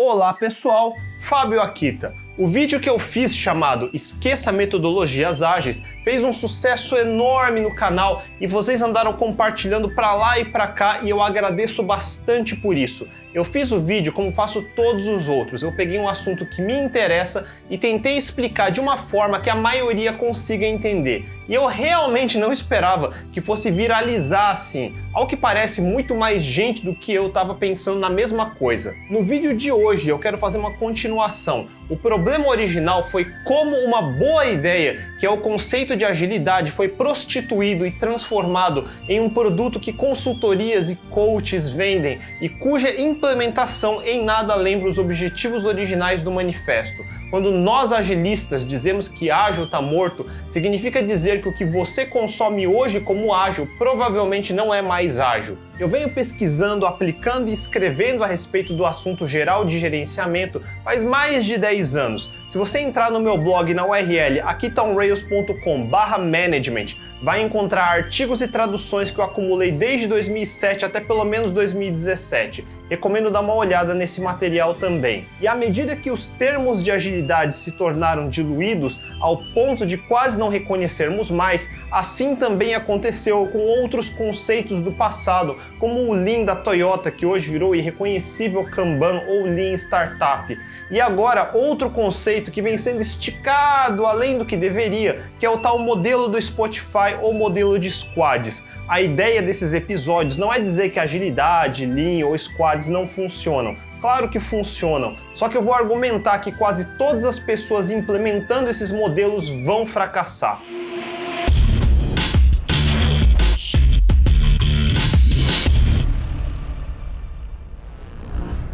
Olá pessoal, Fábio Akita. O vídeo que eu fiz chamado Esqueça Metodologias Ágeis fez um sucesso enorme no canal e vocês andaram compartilhando pra lá e pra cá e eu agradeço bastante por isso. Eu fiz o vídeo como faço todos os outros, eu peguei um assunto que me interessa e tentei explicar de uma forma que a maioria consiga entender. E eu realmente não esperava que fosse viralizar assim. Ao que parece, muito mais gente do que eu estava pensando na mesma coisa. No vídeo de hoje eu quero fazer uma continuação. O problema original foi como uma boa ideia, que é o conceito de agilidade, foi prostituído e transformado em um produto que consultorias e coaches vendem e cuja implementação em nada lembra os objetivos originais do manifesto. Quando nós agilistas dizemos que ágil está morto, significa dizer que o que você consome hoje como ágil provavelmente não é mais ágil. Eu venho pesquisando, aplicando e escrevendo a respeito do assunto geral de gerenciamento faz mais de 10 anos. Se você entrar no meu blog na URL akitaonrails.com/management, vai encontrar artigos e traduções que eu acumulei desde 2007 até pelo menos 2017. Recomendo dar uma olhada nesse material também. E à medida que os termos de agilidade se tornaram diluídos ao ponto de quase não reconhecermos mais, assim também aconteceu com outros conceitos do passado, como o Lean da Toyota, que hoje virou o irreconhecível Kanban ou Lean Startup. E agora outro conceito que vem sendo esticado além do que deveria, que é o tal modelo do Spotify ou modelo de squads. A ideia desses episódios não é dizer que agilidade, Lean ou squads não funcionam. Claro que funcionam, só que eu vou argumentar que quase todas as pessoas implementando esses modelos vão fracassar.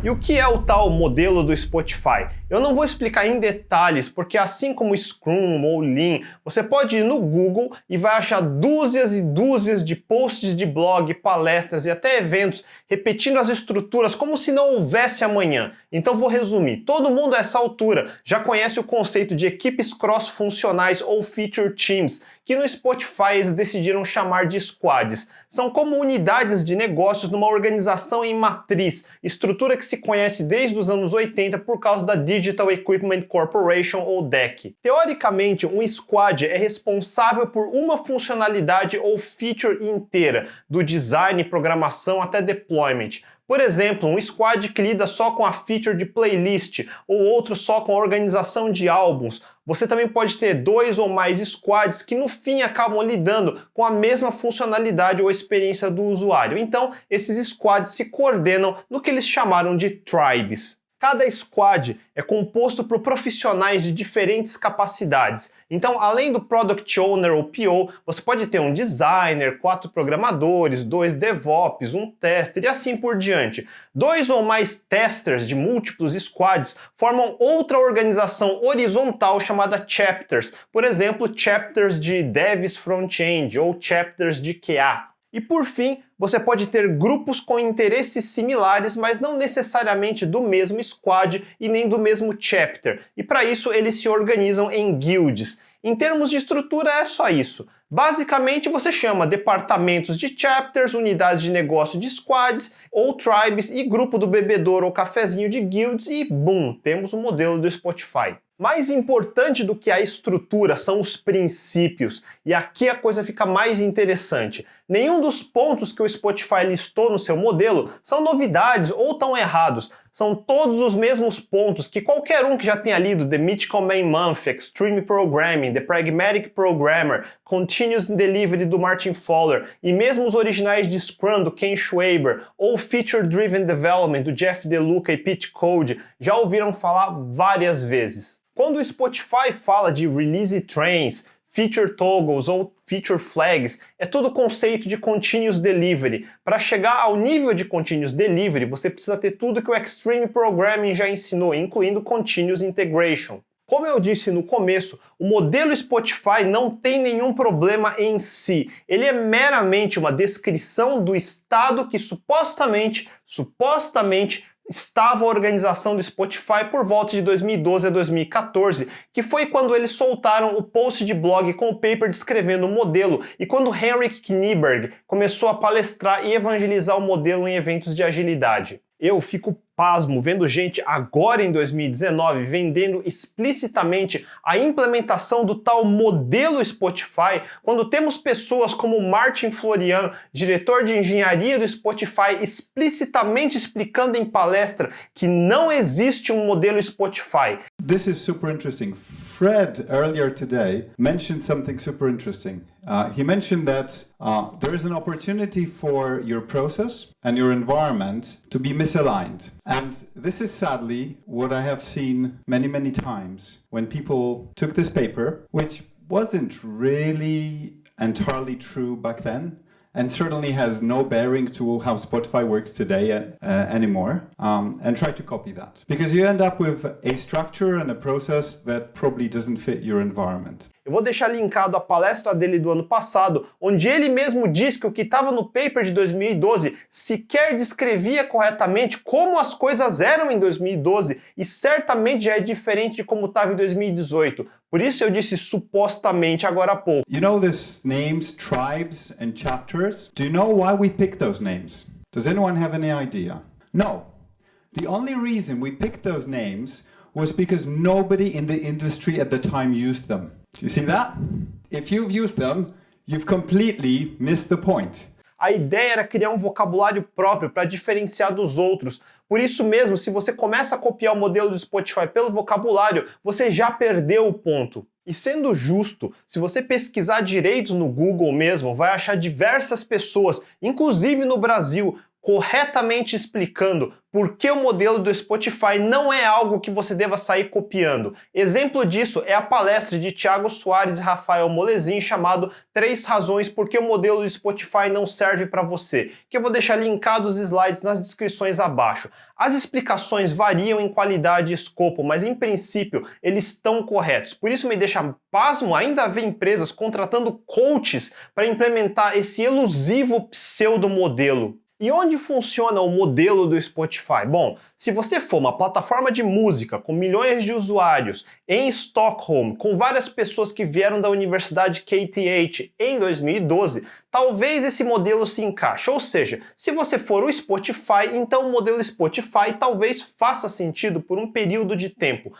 E o que é o tal modelo do Spotify? Eu não vou explicar em detalhes, porque assim como Scrum ou Lean, você pode ir no Google e vai achar dúzias e dúzias de posts de blog, palestras e até eventos repetindo as estruturas como se não houvesse amanhã. Então vou resumir. Todo mundo a essa altura já conhece o conceito de equipes cross-funcionais ou feature teams, que no Spotify eles decidiram chamar de squads. São como unidades de negócios numa organização em matriz, estrutura que se conhece desde os anos 80 por causa da Digital Equipment Corporation ou DEC. Teoricamente, um squad é responsável por uma funcionalidade ou feature inteira, do design, programação até deployment. Por exemplo, um squad que lida só com a feature de playlist ou outro só com a organização de álbuns. Você também pode ter 2 ou mais squads que no fim acabam lidando com a mesma funcionalidade ou experiência do usuário. Então, esses squads se coordenam no que eles chamaram de tribes. Cada squad é composto por profissionais de diferentes capacidades. Então, além do Product Owner ou PO, você pode ter um designer, 4 programadores, 2 DevOps, um tester e assim por diante. 2 ou mais testers de múltiplos squads formam outra organização horizontal chamada chapters. Por exemplo, chapters de Devs Front-End ou chapters de QA. E por fim, você pode ter grupos com interesses similares, mas não necessariamente do mesmo squad e nem do mesmo chapter. E para isso eles se organizam em guilds. Em termos de estrutura é só isso. Basicamente você chama departamentos de chapters, unidades de negócio de squads, ou tribes e grupo do bebedouro ou cafezinho de guilds e boom, temos o modelo do Spotify. Mais importante do que a estrutura são os princípios, e aqui a coisa fica mais interessante. Nenhum dos pontos que o Spotify listou no seu modelo são novidades ou tão errados. São todos os mesmos pontos que qualquer um que já tenha lido The Mythical Man Month, Extreme Programming, The Pragmatic Programmer, Continuous Delivery do Martin Fowler e mesmo os originais de Scrum do Ken Schwaber ou Feature Driven Development do Jeff DeLuca e Pete Code já ouviram falar várias vezes. Quando o Spotify fala de Release Trains, Feature Toggles ou Feature Flags, é todo o conceito de Continuous Delivery. Para chegar ao nível de Continuous Delivery, você precisa ter tudo que o Extreme Programming já ensinou, incluindo Continuous Integration. Como eu disse no começo, o modelo Spotify não tem nenhum problema em si. Ele é meramente uma descrição do estado que supostamente estava a organização do Spotify por volta de 2012 a 2014, que foi quando eles soltaram o post de blog com o paper descrevendo o modelo e quando Henrik Kniberg começou a palestrar e evangelizar o modelo em eventos de agilidade. Eu fico pasmo vendo gente agora em 2019 vendendo explicitamente a implementação do tal modelo Spotify, quando temos pessoas como Martin Florian, diretor de engenharia do Spotify, explicitamente explicando em palestra que não existe um modelo Spotify. This is super interesting. Fred, earlier today, mentioned something super interesting. He mentioned that there is an opportunity for your process and your environment to be misaligned. And this is sadly what I have seen many, many times when people took this paper, which wasn't really entirely true back then, and certainly has no bearing to how Spotify works today anymore, and try to copy that. Because you end up with a structure and a process that probably doesn't fit your environment. Eu vou deixar linkado a palestra dele do ano passado, onde ele mesmo diz que o que estava no paper de 2012 sequer descrevia corretamente como as coisas eram em 2012 e certamente já é diferente de como estava em 2018. Por isso eu disse supostamente agora há pouco. You know these names, tribes and chapters? Do you know why we pick those names? Does anyone have any idea? No. The only reason we picked those names was because nobody in the industry at the time used them. Do you see that? If you've used them, you've completely missed the point. A ideia era criar um vocabulário próprio para diferenciar dos outros. Por isso mesmo, se você começa a copiar o modelo do Spotify pelo vocabulário, você já perdeu o ponto. E sendo justo, se você pesquisar direito no Google mesmo, vai achar diversas pessoas, inclusive no Brasil, corretamente explicando por que o modelo do Spotify não é algo que você deva sair copiando. Exemplo disso é a palestra de Thiago Soares e Rafael Molezin chamado 3 razões por que o modelo do Spotify não serve para você, que eu vou deixar linkados os slides nas descrições abaixo. As explicações variam em qualidade e escopo, mas em princípio eles estão corretos. Por isso me deixa pasmo ainda ver empresas contratando coaches para implementar esse elusivo pseudo-modelo. E onde funciona o modelo do Spotify? Bom, se você for uma plataforma de música com milhões de usuários em Estocolmo, com várias pessoas que vieram da Universidade KTH em 2012, talvez esse modelo se encaixe. Ou seja, se você for o Spotify, então o modelo Spotify talvez faça sentido por um período de tempo.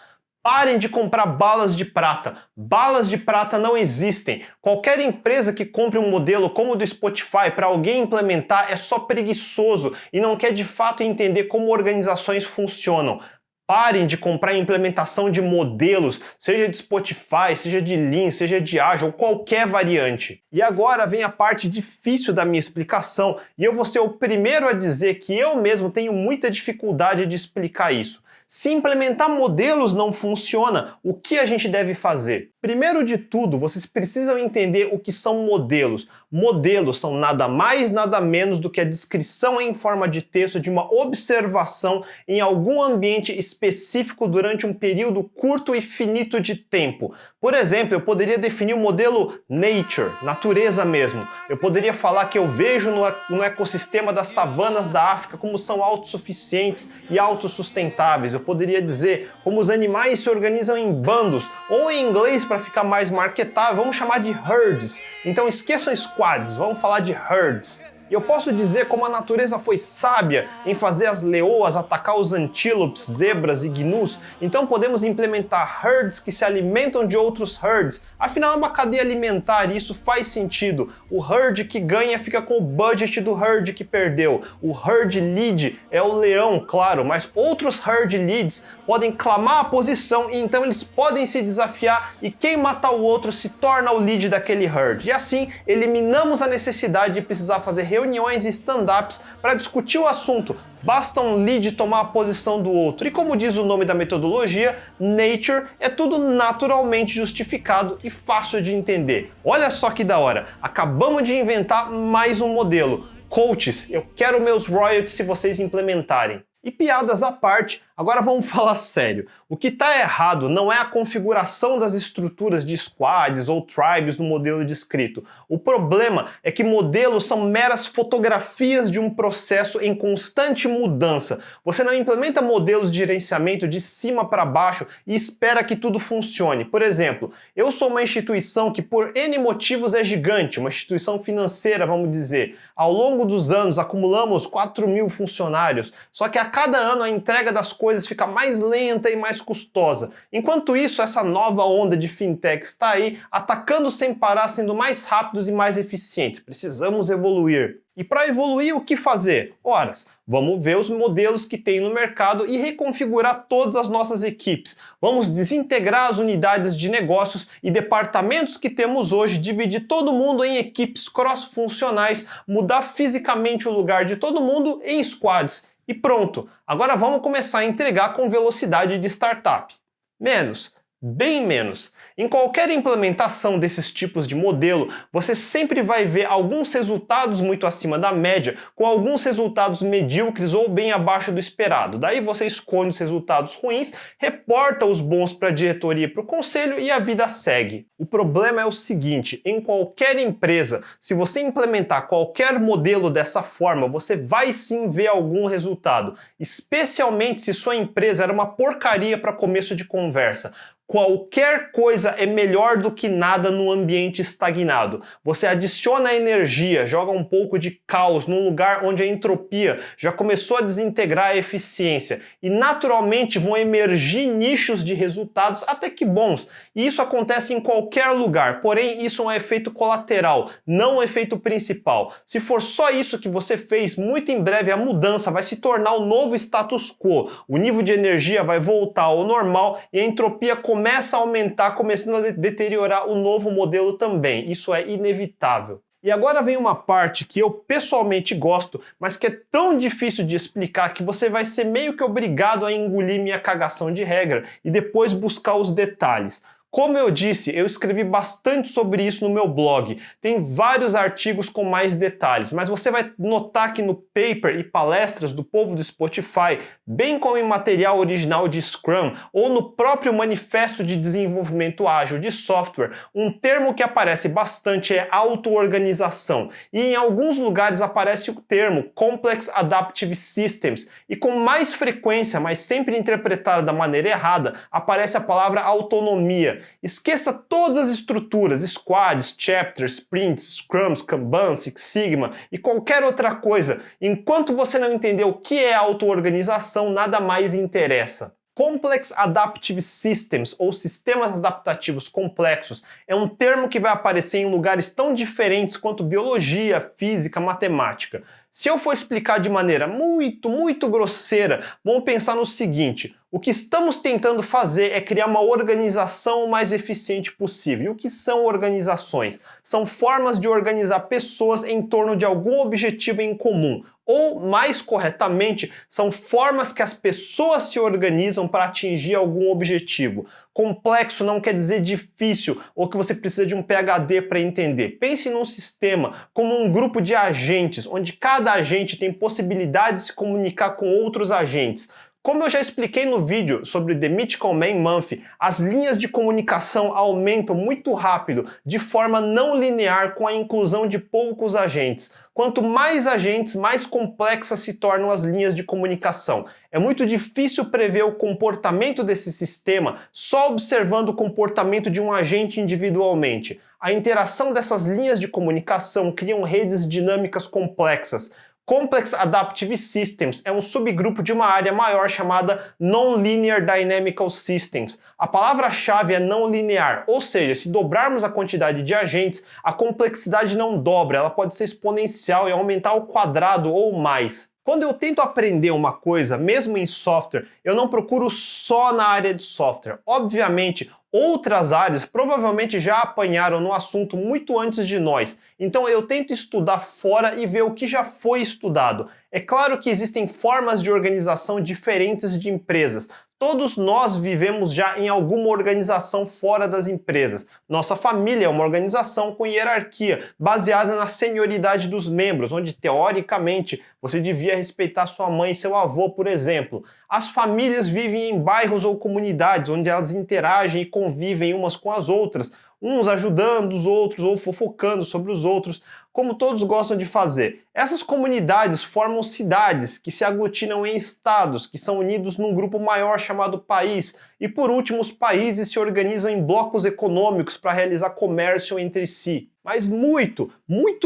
Parem de comprar balas de prata. Balas de prata não existem. Qualquer empresa que compre um modelo como o do Spotify para alguém implementar é só preguiçoso e não quer de fato entender como organizações funcionam. Parem de comprar implementação de modelos, seja de Spotify, seja de Lean, seja de Agile, ou qualquer variante. E agora vem a parte difícil da minha explicação e eu vou ser o primeiro a dizer que eu mesmo tenho muita dificuldade de explicar isso. Se implementar modelos não funciona, o que a gente deve fazer? Primeiro de tudo, vocês precisam entender o que são modelos. Modelos são nada mais, nada menos do que a descrição em forma de texto de uma observação em algum ambiente específico durante um período curto e finito de tempo. Por exemplo, eu poderia definir o modelo Nature, natureza mesmo. Eu poderia falar que eu vejo no ecossistema das savanas da África como são autossuficientes e autossustentáveis. Eu poderia dizer como os animais se organizam em bandos, ou em inglês, para ficar mais marketável, vamos chamar de herds. Então esqueçam squads, vamos falar de herds. E eu posso dizer como a natureza foi sábia em fazer as leoas atacar os antílopes, zebras e gnus, então podemos implementar herds que se alimentam de outros herds. Afinal é uma cadeia alimentar e isso faz sentido. O herd que ganha fica com o budget do herd que perdeu. O herd lead é o leão, claro, mas outros herd leads podem clamar a posição e então eles podem se desafiar e quem matar o outro se torna o lead daquele herd. E assim eliminamos a necessidade de precisar fazer reuniões e stand-ups para discutir o assunto. Basta um lead tomar a posição do outro. E como diz o nome da metodologia, Nature é tudo naturalmente justificado e fácil de entender. Olha só que da hora, acabamos de inventar mais um modelo. Coaches, eu quero meus royalties se vocês implementarem. E piadas à parte, Agora vamos falar sério. O que está errado não é a configuração das estruturas de squads ou tribes no modelo descrito. O problema é que modelos são meras fotografias de um processo em constante mudança. Você não implementa modelos de gerenciamento de cima para baixo e espera que tudo funcione. Por exemplo, eu sou uma instituição que por N motivos é gigante, uma instituição financeira, vamos dizer. Ao longo dos anos acumulamos 4.000 funcionários, só que a cada ano a entrega das coisas fica mais lenta e mais custosa. Enquanto isso, essa nova onda de fintech está aí, atacando sem parar, sendo mais rápidos e mais eficientes. Precisamos evoluir. E para evoluir, o que fazer? Ora, vamos ver os modelos que tem no mercado e reconfigurar todas as nossas equipes. Vamos desintegrar as unidades de negócios e departamentos que temos hoje, dividir todo mundo em equipes cross-funcionais, mudar fisicamente o lugar de todo mundo em squads. E pronto, agora vamos começar a entregar com velocidade de startup. Menos. Bem menos. Em qualquer implementação desses tipos de modelo, você sempre vai ver alguns resultados muito acima da média, com alguns resultados medíocres ou bem abaixo do esperado. Daí você escolhe os resultados ruins, reporta os bons para a diretoria e para o conselho e a vida segue. O problema é o seguinte, em qualquer empresa, se você implementar qualquer modelo dessa forma, você vai sim ver algum resultado, especialmente se sua empresa era uma porcaria para começo de conversa. Qualquer coisa é melhor do que nada no ambiente estagnado. Você adiciona energia, joga um pouco de caos num lugar onde a entropia já começou a desintegrar a eficiência e naturalmente vão emergir nichos de resultados até que bons. E isso acontece em qualquer lugar, porém isso é um efeito colateral, não um efeito principal. Se for só isso que você fez, muito em breve a mudança vai se tornar o novo status quo. O nível de energia vai voltar ao normal e a entropia começa a aumentar, começando a deteriorar o novo modelo também. Isso é inevitável. E agora vem uma parte que eu pessoalmente gosto, mas que é tão difícil de explicar que você vai ser meio que obrigado a engolir minha cagação de regra e depois buscar os detalhes. Como eu disse, eu escrevi bastante sobre isso no meu blog. Tem vários artigos com mais detalhes, mas você vai notar que no paper e palestras do povo do Spotify, bem como em material original de Scrum ou no próprio manifesto de desenvolvimento ágil de software, um termo que aparece bastante é auto-organização. E em alguns lugares aparece o termo Complex Adaptive Systems. E com mais frequência, mas sempre interpretada da maneira errada, aparece a palavra autonomia. Esqueça todas as estruturas, squads, chapters, sprints, scrums, kanban, Six Sigma e qualquer outra coisa. Enquanto você não entender o que é auto-organização, nada mais interessa. Complex Adaptive Systems, ou sistemas adaptativos complexos, é um termo que vai aparecer em lugares tão diferentes quanto biologia, física, matemática. Se eu for explicar de maneira muito grosseira, vamos pensar no seguinte: o que estamos tentando fazer é criar uma organização o mais eficiente possível. E o que são organizações? São formas de organizar pessoas em torno de algum objetivo em comum. Ou, mais corretamente, são formas que as pessoas se organizam para atingir algum objetivo. Complexo não quer dizer difícil ou que você precisa de um PhD para entender. Pense num sistema como um grupo de agentes, onde cada agente tem possibilidade de se comunicar com outros agentes. Como eu já expliquei no vídeo sobre The Mythical Man Month, as linhas de comunicação aumentam muito rápido, de forma não linear, com a inclusão de poucos agentes. Quanto mais agentes, mais complexas se tornam as linhas de comunicação. É muito difícil prever o comportamento desse sistema só observando o comportamento de um agente individualmente. A interação dessas linhas de comunicação criam redes dinâmicas complexas. Complex Adaptive Systems é um subgrupo de uma área maior chamada Non-Linear Dynamical Systems. A palavra-chave é não linear, ou seja, se dobrarmos a quantidade de agentes, a complexidade não dobra, ela pode ser exponencial e aumentar ao quadrado ou mais. Quando eu tento aprender uma coisa, mesmo em software, eu não procuro só na área de software. Obviamente, outras áreas provavelmente já apanharam no assunto muito antes de nós, então eu tento estudar fora e ver o que já foi estudado. É claro que existem formas de organização diferentes de empresas. Todos nós vivemos já em alguma organização fora das empresas. Nossa família é uma organização com hierarquia, baseada na senioridade dos membros, onde, teoricamente, você devia respeitar sua mãe e seu avô, por exemplo. As famílias vivem em bairros ou comunidades, onde elas interagem e convivem umas com as outras, uns ajudando os outros ou fofocando sobre os outros, como todos gostam de fazer. Essas comunidades formam cidades que se aglutinam em estados, que são unidos num grupo maior chamado país. E por último, os países se organizam em blocos econômicos para realizar comércio entre si. Mas muito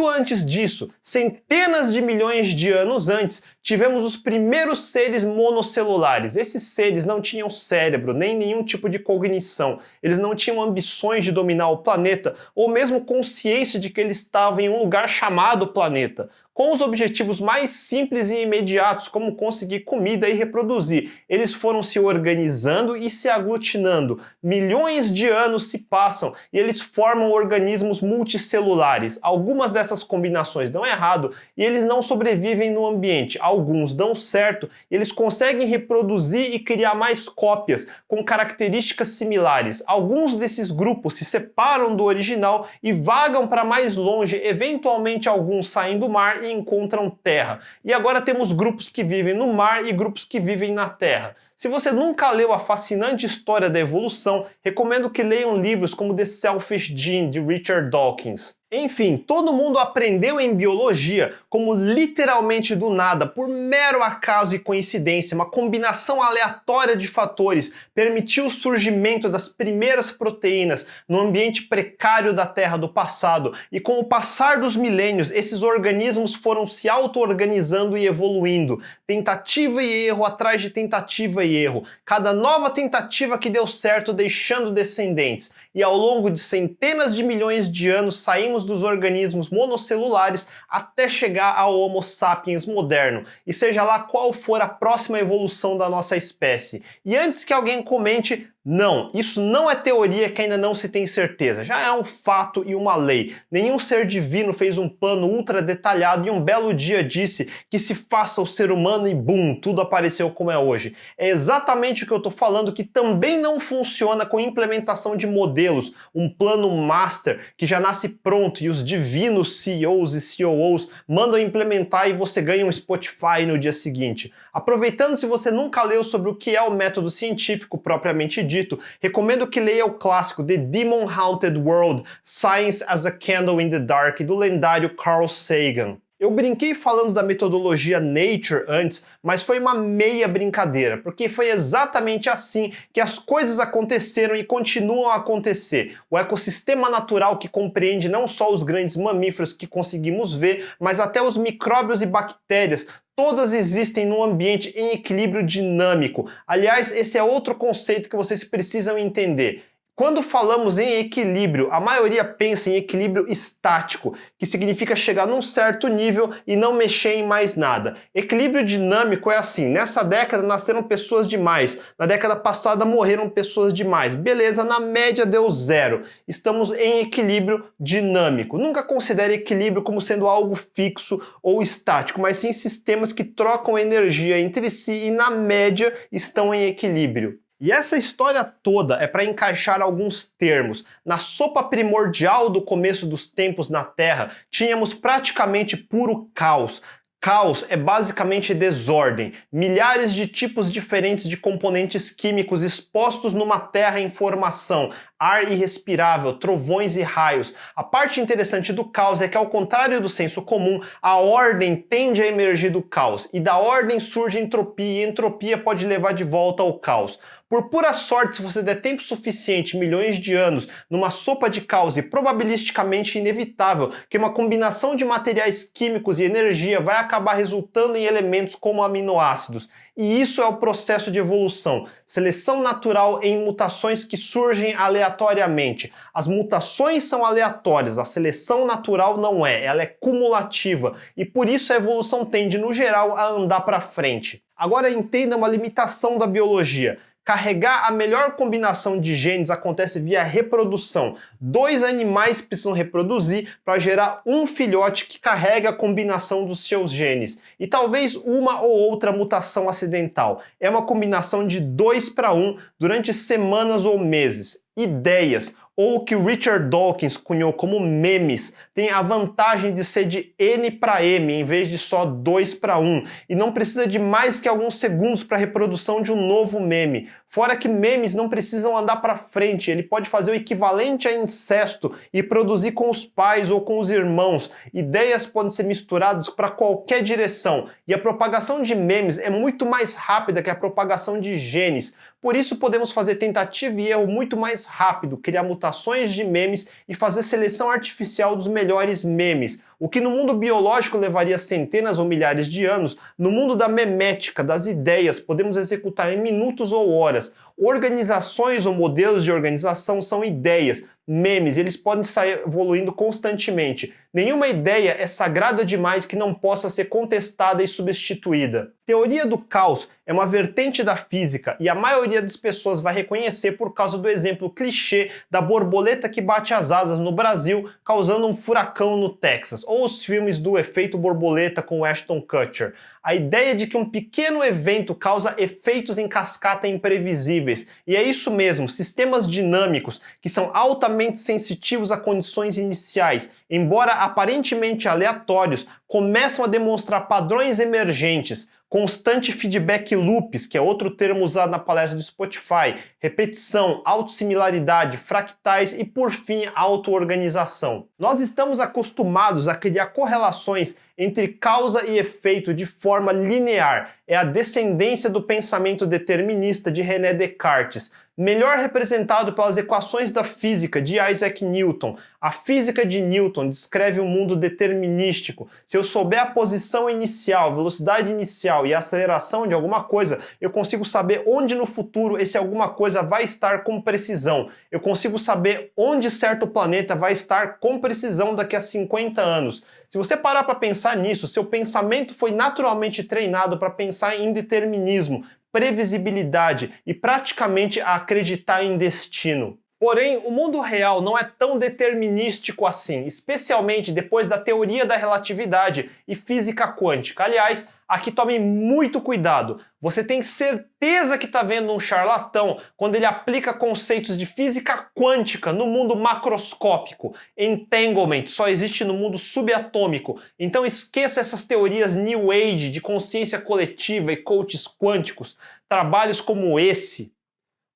antes disso, centenas de milhões de anos antes, tivemos os primeiros seres monocelulares. Esses seres não tinham cérebro, nem nenhum tipo de cognição. Eles não tinham ambições de dominar o planeta, ou mesmo consciência de que eles estavam em um lugar chamado planeta. Com os objetivos mais simples e imediatos, como conseguir comida e reproduzir, eles foram se organizando e se aglutinando. Milhões de anos se passam e eles formam organismos multicelulares. Algumas dessas combinações dão errado e eles não sobrevivem no ambiente. Alguns dão certo e eles conseguem reproduzir e criar mais cópias com características similares. Alguns desses grupos se separam do original e vagam para mais longe, eventualmente alguns saem do mar e encontram terra. E agora temos grupos que vivem no mar e grupos que vivem na terra. Se você nunca leu a fascinante história da evolução, recomendo que leiam livros como The Selfish Gene, de Richard Dawkins. Enfim, todo mundo aprendeu em biologia como literalmente do nada, por mero acaso e coincidência, uma combinação aleatória de fatores permitiu o surgimento das primeiras proteínas no ambiente precário da Terra do passado, e com o passar dos milênios, esses organismos foram se auto-organizando e evoluindo, tentativa e erro atrás de tentativa e erro, cada nova tentativa que deu certo deixando descendentes, e ao longo de centenas de milhões de anos saímos dos organismos monocelulares até chegar ao Homo sapiens moderno, e seja lá qual for a próxima evolução da nossa espécie. E antes que alguém comente, não, isso não é teoria que ainda não se tem certeza, já é um fato e uma lei. Nenhum ser divino fez um plano ultra detalhado e um belo dia disse que se faça o ser humano e bum, tudo apareceu como é hoje. É exatamente o que eu tô falando, que também não funciona com implementação de modelos, um plano master que já nasce pronto e os divinos CEOs e COOs mandam implementar e você ganha um Spotify no dia seguinte. Aproveitando, se você nunca leu sobre o que é o método científico propriamente dito, recomendo que leia o clássico The Demon Haunted World, Science as a Candle in the Dark, do lendário Carl Sagan. Eu brinquei falando da metodologia Nature antes, mas foi uma meia brincadeira, porque foi exatamente assim que as coisas aconteceram e continuam a acontecer. O ecossistema natural que compreende não só os grandes mamíferos que conseguimos ver, mas até os micróbios e bactérias, todas existem num ambiente em equilíbrio dinâmico. Aliás, esse é outro conceito que vocês precisam entender. Quando falamos em equilíbrio, a maioria pensa em equilíbrio estático, que significa chegar num certo nível e não mexer em mais nada. Equilíbrio dinâmico é assim, nessa década nasceram pessoas demais, na década passada morreram pessoas demais, beleza, na média deu zero. Estamos em equilíbrio dinâmico. Nunca considere equilíbrio como sendo algo fixo ou estático, mas sim sistemas que trocam energia entre si e na média estão em equilíbrio. E essa história toda é para encaixar alguns termos. Na sopa primordial do começo dos tempos na Terra, tínhamos praticamente puro caos. Caos é basicamente desordem, milhares de tipos diferentes de componentes químicos expostos numa terra em formação, ar irrespirável, trovões e raios. A parte interessante do caos é que, ao contrário do senso comum, a ordem tende a emergir do caos, e da ordem surge entropia, e entropia pode levar de volta ao caos. Por pura sorte, se você der tempo suficiente, milhões de anos, numa sopa de caos, e probabilisticamente inevitável que uma combinação de materiais químicos e energia vai acabar resultando em elementos como aminoácidos. E isso é o processo de evolução, seleção natural em mutações que surgem aleatoriamente. As mutações são aleatórias, a seleção natural não é, ela é cumulativa, e por isso a evolução tende, no geral, a andar para frente. Agora entenda uma limitação da biologia. Carregar a melhor combinação de genes acontece via reprodução. 2 animais precisam reproduzir para gerar um filhote que carrega a combinação dos seus genes. E talvez uma ou outra mutação acidental. É uma combinação de 2 para 1 durante semanas ou meses. Ideias, ou o que Richard Dawkins cunhou como memes, tem a vantagem de ser de N para M, em vez de só 2 para 1, e não precisa de mais que alguns segundos para a reprodução de um novo meme. Fora que memes não precisam andar para frente, ele pode fazer o equivalente a incesto e produzir com os pais ou com os irmãos. Ideias podem ser misturadas para qualquer direção, e a propagação de memes é muito mais rápida que a propagação de genes. Por isso podemos fazer tentativa e erro muito mais rápido, criar mutações de memes e fazer seleção artificial dos melhores memes. O que no mundo biológico levaria centenas ou milhares de anos, no mundo da memética, das ideias, podemos executar em minutos ou horas. Organizações ou modelos de organização são ideias, memes, eles podem sair evoluindo constantemente. Nenhuma ideia é sagrada demais que não possa ser contestada e substituída. Teoria do caos é uma vertente da física e a maioria das pessoas vai reconhecer por causa do exemplo clichê da borboleta que bate as asas no Brasil, causando um furacão no Texas, ou os filmes do efeito borboleta com Ashton Kutcher. A ideia de que um pequeno evento causa efeitos em cascata imprevisíveis. E é isso mesmo, sistemas dinâmicos que são altamente sensitivos a condições iniciais, embora aparentemente aleatórios, começam a demonstrar padrões emergentes, constante feedback loops, que é outro termo usado na palestra do Spotify, repetição, autossimilaridade, fractais e, por fim, auto-organização. Nós estamos acostumados a criar correlações entre causa e efeito de forma linear. É a descendência do pensamento determinista de René Descartes, melhor representado pelas equações da física de Isaac Newton. A física de Newton descreve um mundo determinístico. Se eu souber a posição inicial, velocidade inicial e a aceleração de alguma coisa, eu consigo saber onde no futuro esse alguma coisa vai estar com precisão. Eu consigo saber onde certo planeta vai estar com precisão daqui a 50 anos. Se você parar para pensar nisso, seu pensamento foi naturalmente treinado para pensar em determinismo, previsibilidade e praticamente a acreditar em destino. Porém, o mundo real não é tão determinístico assim, especialmente depois da teoria da relatividade e física quântica. Aliás, aqui tome muito cuidado. Você tem certeza que está vendo um charlatão quando ele aplica conceitos de física quântica no mundo macroscópico. Entanglement só existe no mundo subatômico. Então esqueça essas teorias New Age de consciência coletiva e coaches quânticos. Trabalhos como esse,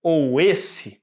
ou esse,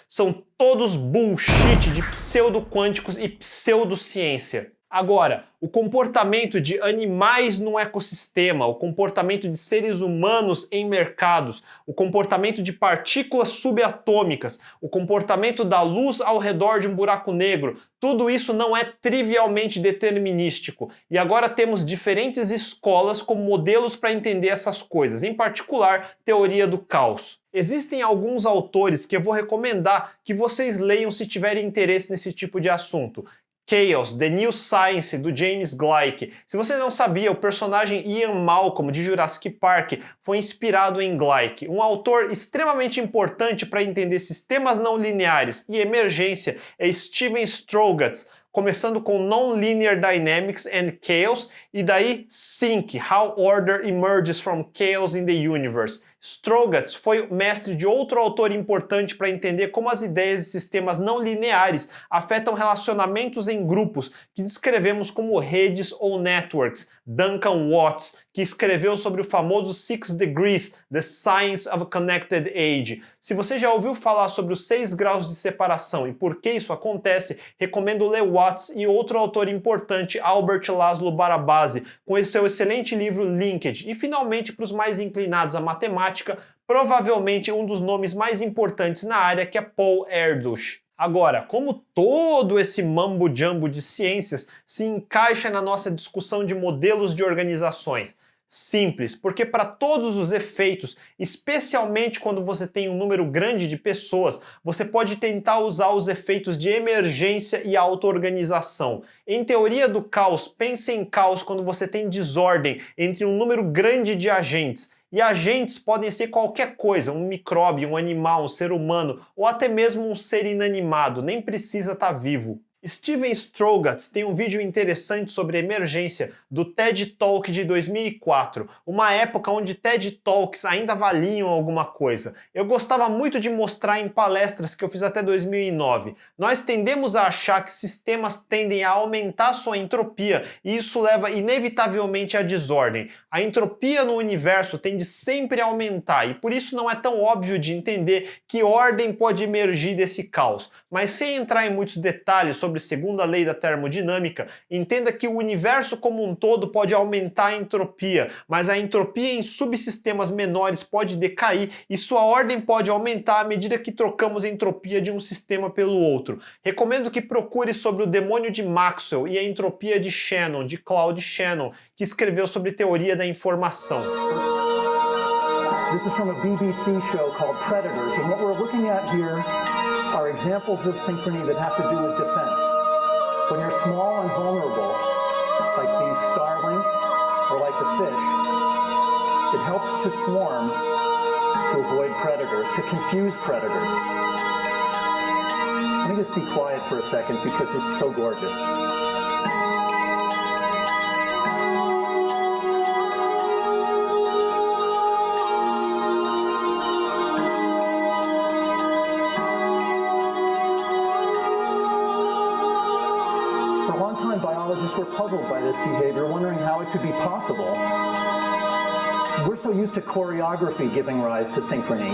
são todos bullshit de pseudo-quânticos e pseudociência. Agora, o comportamento de animais no ecossistema, o comportamento de seres humanos em mercados, o comportamento de partículas subatômicas, o comportamento da luz ao redor de um buraco negro, tudo isso não é trivialmente determinístico. E agora temos diferentes escolas como modelos para entender essas coisas, em particular, teoria do caos. Existem alguns autores que eu vou recomendar que vocês leiam se tiverem interesse nesse tipo de assunto. Chaos, The New Science, do James Gleick. Se você não sabia, o personagem Ian Malcolm, de Jurassic Park, foi inspirado em Gleick, um autor extremamente importante para entender sistemas não lineares e emergência é Steven Strogatz, começando com Non-Linear Dynamics and Chaos, e daí Sync, How Order Emerges from Chaos in the Universe. Strogatz foi mestre de outro autor importante para entender como as ideias de sistemas não lineares afetam relacionamentos em grupos, que descrevemos como redes ou networks. Duncan Watts, que escreveu sobre o famoso Six Degrees, The Science of a Connected Age. Se você já ouviu falar sobre os 6 graus de separação e por que isso acontece, recomendo ler Watts e outro autor importante, Albert Laszlo Barabasi, com esse seu excelente livro Linkage. E finalmente, para os mais inclinados à matemática, provavelmente um dos nomes mais importantes na área, que é Paul Erdős. Agora, como todo esse mambo-jumbo de ciências se encaixa na nossa discussão de modelos de organizações? Simples, porque para todos os efeitos, especialmente quando você tem um número grande de pessoas, você pode tentar usar os efeitos de emergência e auto-organização. Em teoria do caos, pense em caos quando você tem desordem entre um número grande de agentes. E agentes podem ser qualquer coisa, um micróbio, um animal, um ser humano ou até mesmo um ser inanimado, nem precisa estar vivo. Steven Strogatz tem um vídeo interessante sobre a emergência do TED Talk de 2004, uma época onde TED Talks ainda valiam alguma coisa. Eu gostava muito de mostrar em palestras que eu fiz até 2009. Nós tendemos a achar que sistemas tendem a aumentar sua entropia e isso leva inevitavelmente à desordem. A entropia no universo tende sempre a aumentar e por isso não é tão óbvio de entender que ordem pode emergir desse caos. Mas sem entrar em muitos detalhes sobre a segunda lei da termodinâmica, entenda que o universo como um todo pode aumentar a entropia, mas a entropia em subsistemas menores pode decair e sua ordem pode aumentar à medida que trocamos a entropia de um sistema pelo outro. Recomendo que procure sobre o demônio de Maxwell e a entropia de Shannon, de Claude Shannon, que escreveu sobre teoria da informação. This is from a BBC show called Predators, and what we're looking at here are examples of synchrony that have to do with defense. When you're small and vulnerable, like these starlings or like the fish, it helps to swarm to avoid predators, to confuse predators. Let me just be quiet for a second because this is so gorgeous. Biologists were puzzled by this behavior, wondering how it could be possible. We're so used to choreography giving rise to synchrony.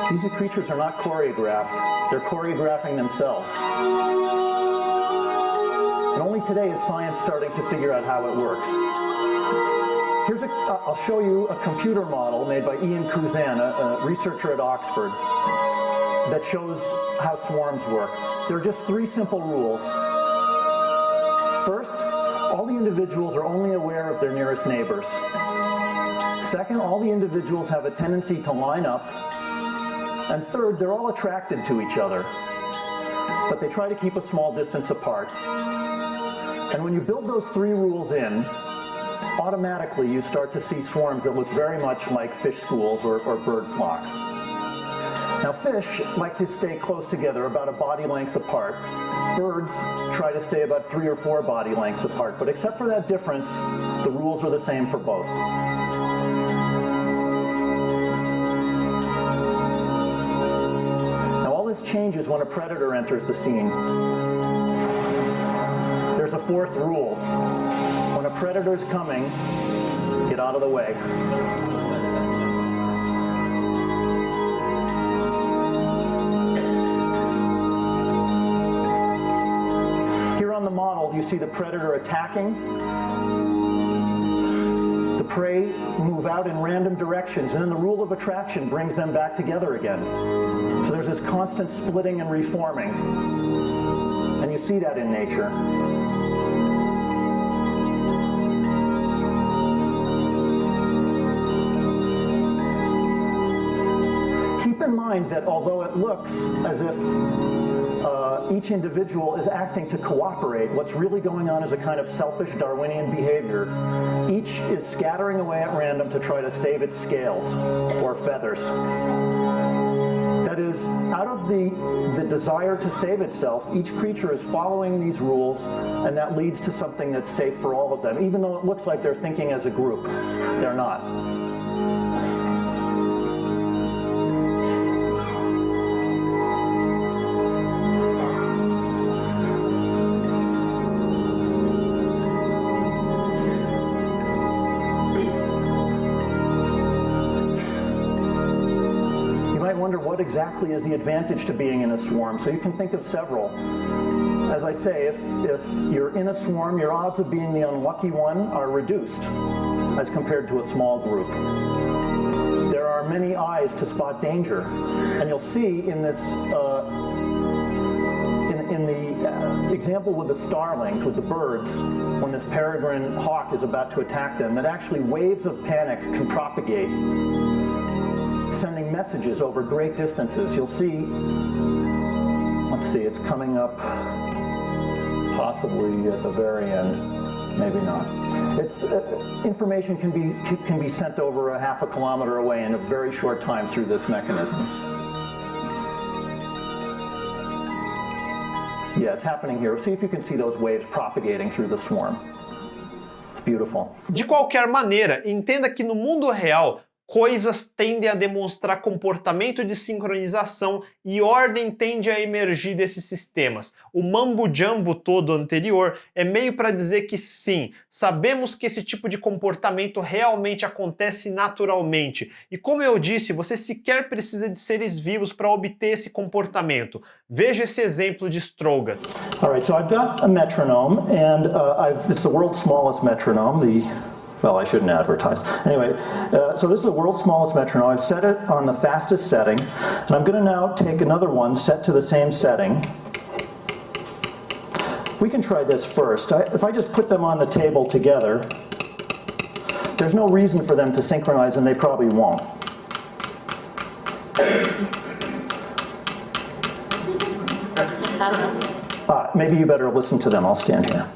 These creatures are not choreographed, they're choreographing themselves. And only today is science starting to figure out how it works. I'll show you a computer model made by Ian Kuzan, a researcher at Oxford, that shows how swarms work. There are just 3 simple rules. First, all the individuals are only aware of their nearest neighbors. Second, all the individuals have a tendency to line up. And third, they're all attracted to each other, but they try to keep a small distance apart. And when you build those 3 rules in, automatically you start to see swarms that look very much like fish schools or bird flocks. Now, fish like to stay close together, about a body length apart. Birds try to stay about 3 or 4 body lengths apart, but except for that difference, the rules are the same for both. Now, all this changes when a predator enters the scene. There's a 4th rule. When a predator's coming, get out of the way. On the model, you see the predator attacking. The prey move out in random directions, and then the rule of attraction brings them back together again. So there's this constant splitting and reforming. And you see that in nature. Keep in mind that although it looks as if each individual is acting to cooperate, what's really going on is a kind of selfish Darwinian behavior. Each is scattering away at random to try to save its scales or feathers. That is, out of the desire to save itself, each creature is following these rules, and that leads to something that's safe for all of them, even though it looks like they're thinking as a group. They're not. What exactly is the advantage to being in a swarm? So you can think of several. As I say, if you're in a swarm, your odds of being the unlucky one are reduced as compared to a small group. There are many eyes to spot danger, and you'll see in this in the example with the starlings, with the birds, when this peregrine hawk is about to attack them, that actually waves of panic can propagate, sending messages over great distances. You'll see, let's see, it's coming up possibly at the very end. maybe not. It's information can be sent over a half a kilometer away in a very short time through this mechanism. Yeah, it's happening here. See if you can see those waves propagating through the swarm. It's beautiful. De qualquer maneira, entenda que no mundo real, coisas tendem a demonstrar comportamento de sincronização e ordem tende a emergir desses sistemas. O mambo-jumbo todo anterior é meio para dizer que sim, sabemos que esse tipo de comportamento realmente acontece naturalmente. E como eu disse, você sequer precisa de seres vivos para obter esse comportamento. Veja esse exemplo de Strogatz. All right, so I've got a metronome, and it's the world's smallest metronome. Well, I shouldn't advertise. Anyway, so this is the world's smallest metronome. I've set it on the fastest setting, and I'm going to now take another one set to the same setting. We can try this first. If I just put them on the table together, there's no reason for them to synchronize, and they probably won't. Maybe you better listen to them. I'll stand here.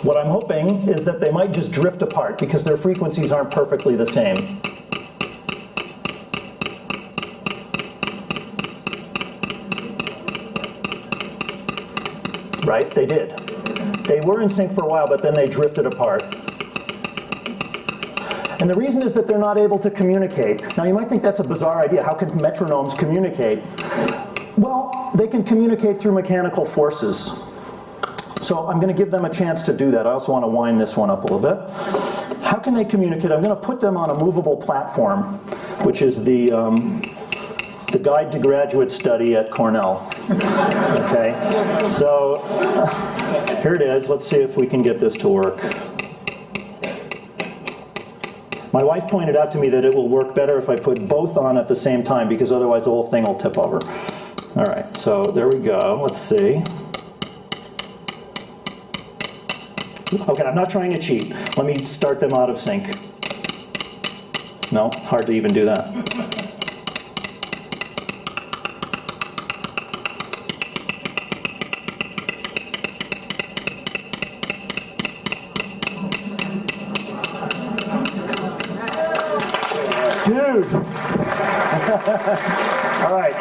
What I'm hoping is that they might just drift apart because their frequencies aren't perfectly the same. Right? They did. They were in sync for a while, but then they drifted apart. And the reason is that they're not able to communicate. Now, you might think that's a bizarre idea. How can metronomes communicate? Well, they can communicate through mechanical forces. So I'm going to give them a chance to do that. I also want to wind this one up a little bit. How can they communicate? I'm going to put them on a movable platform, which is the Guide to Graduate Study at Cornell. Okay, so here it is. Let's see if we can get this to work. My wife pointed out to me that it will work better if I put both on at the same time because otherwise the whole thing will tip over. All right, so there we go. Let's see. Okay, I'm not trying to cheat. Let me start them out of sync. No, hard to even do that. Dude! All right.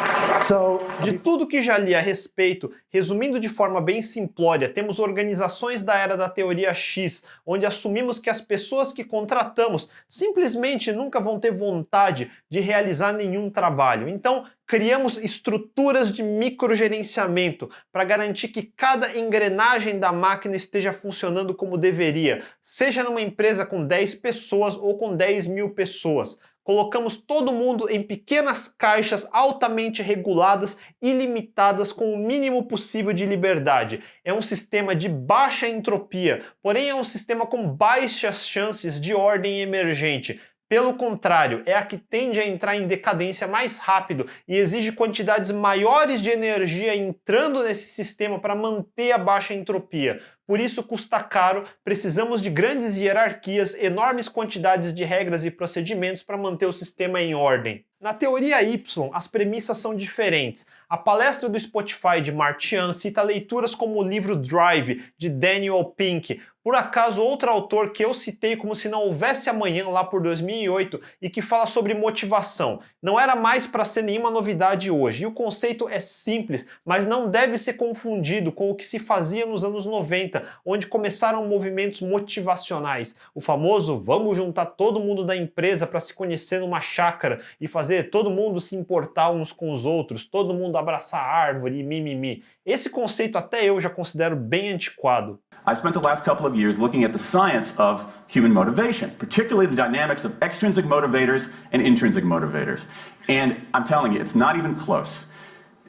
De tudo que já li a respeito, resumindo de forma bem simplória, temos organizações da era da teoria X, onde assumimos que as pessoas que contratamos simplesmente nunca vão ter vontade de realizar nenhum trabalho. Então, criamos estruturas de microgerenciamento para garantir que cada engrenagem da máquina esteja funcionando como deveria, seja numa empresa com 10 pessoas ou com 10 mil pessoas. Colocamos todo mundo em pequenas caixas altamente reguladas e limitadas com o mínimo possível de liberdade. É um sistema de baixa entropia, porém é um sistema com baixas chances de ordem emergente. Pelo contrário, é a que tende a entrar em decadência mais rápido e exige quantidades maiores de energia entrando nesse sistema para manter a baixa entropia. Por isso custa caro, precisamos de grandes hierarquias, enormes quantidades de regras e procedimentos para manter o sistema em ordem. Na teoria Y, as premissas são diferentes. A palestra do Spotify de Martian cita leituras como o livro Drive, de Daniel Pink. Por acaso, outro autor que eu citei como se não houvesse amanhã lá por 2008 e que fala sobre motivação. Não era mais para ser nenhuma novidade hoje. E o conceito é simples, mas não deve ser confundido com o que se fazia nos anos 90, onde começaram movimentos motivacionais. O famoso vamos juntar todo mundo da empresa para se conhecer numa chácara e fazer todo mundo se importar uns com os outros, todo mundo abraçar a árvore e mimimi. Esse conceito até eu já considero bem antiquado. I spent the last couple of years looking at the science of human motivation, particularly the dynamics of extrinsic motivators and intrinsic motivators. And I'm telling you, it's not even close.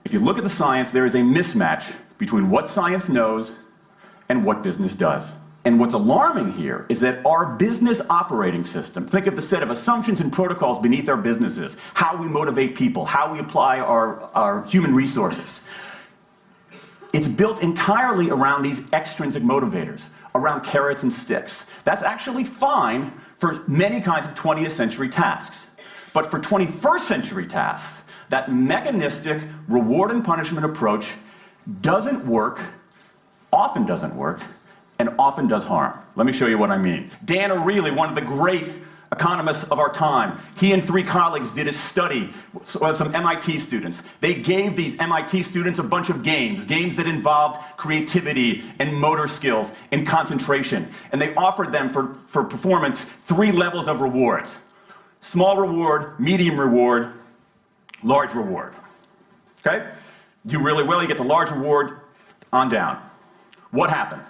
If you look at the science, there is a mismatch between what science knows and what business does. And what's alarming here is that our business operating system, think of the set of assumptions and protocols beneath our businesses, how we motivate people, how we apply our human resources. It's built entirely around these extrinsic motivators, around carrots and sticks. That's actually fine for many kinds of 20th century tasks. But for 21st century tasks, that mechanistic reward and punishment approach doesn't work, often doesn't work, and often does harm. Let me show you what I mean. Dan Ariely, one of the great economists of our time, he and 3 colleagues did a study with some MIT students. They gave these MIT students a bunch of games that involved creativity and motor skills and concentration. And they offered them for performance 3 levels of rewards. Small reward, medium reward, large reward. Okay? Do really well, you get the large reward, on down. What happened?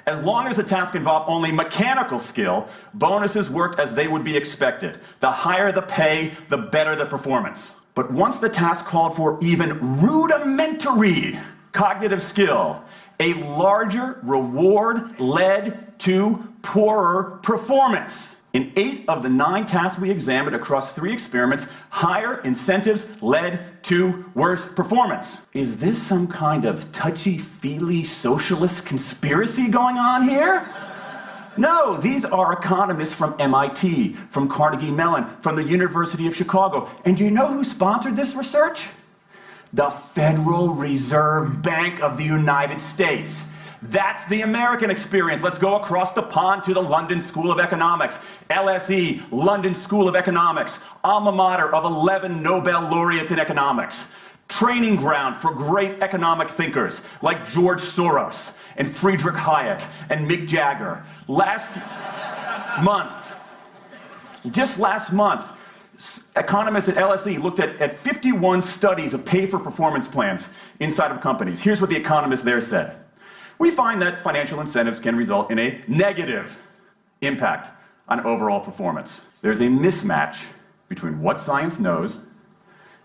As long as the task involved only mechanical skill, bonuses worked as they would be expected. The higher the pay, the better the performance. But once the task called for even rudimentary cognitive skill, a larger reward led to poorer performance. In 8 of the 9 tasks we examined across 3 experiments, higher incentives led to worse performance. Is this some kind of touchy-feely socialist conspiracy going on here? No, these are economists from MIT, from Carnegie Mellon, from the University of Chicago. And do you know who sponsored this research? The Federal Reserve Bank of the United States. That's the American experience. Let's go across the pond to the London School of Economics. LSE, London School of Economics, alma mater of 11 Nobel laureates in economics. Training ground for great economic thinkers like George Soros and Friedrich Hayek and Mick Jagger. Just last month, economists at LSE looked at 51 studies of pay-for-performance plans inside of companies. Here's what the economists there said. We find that financial incentives can result in a negative impact on overall performance. There's a mismatch between what science knows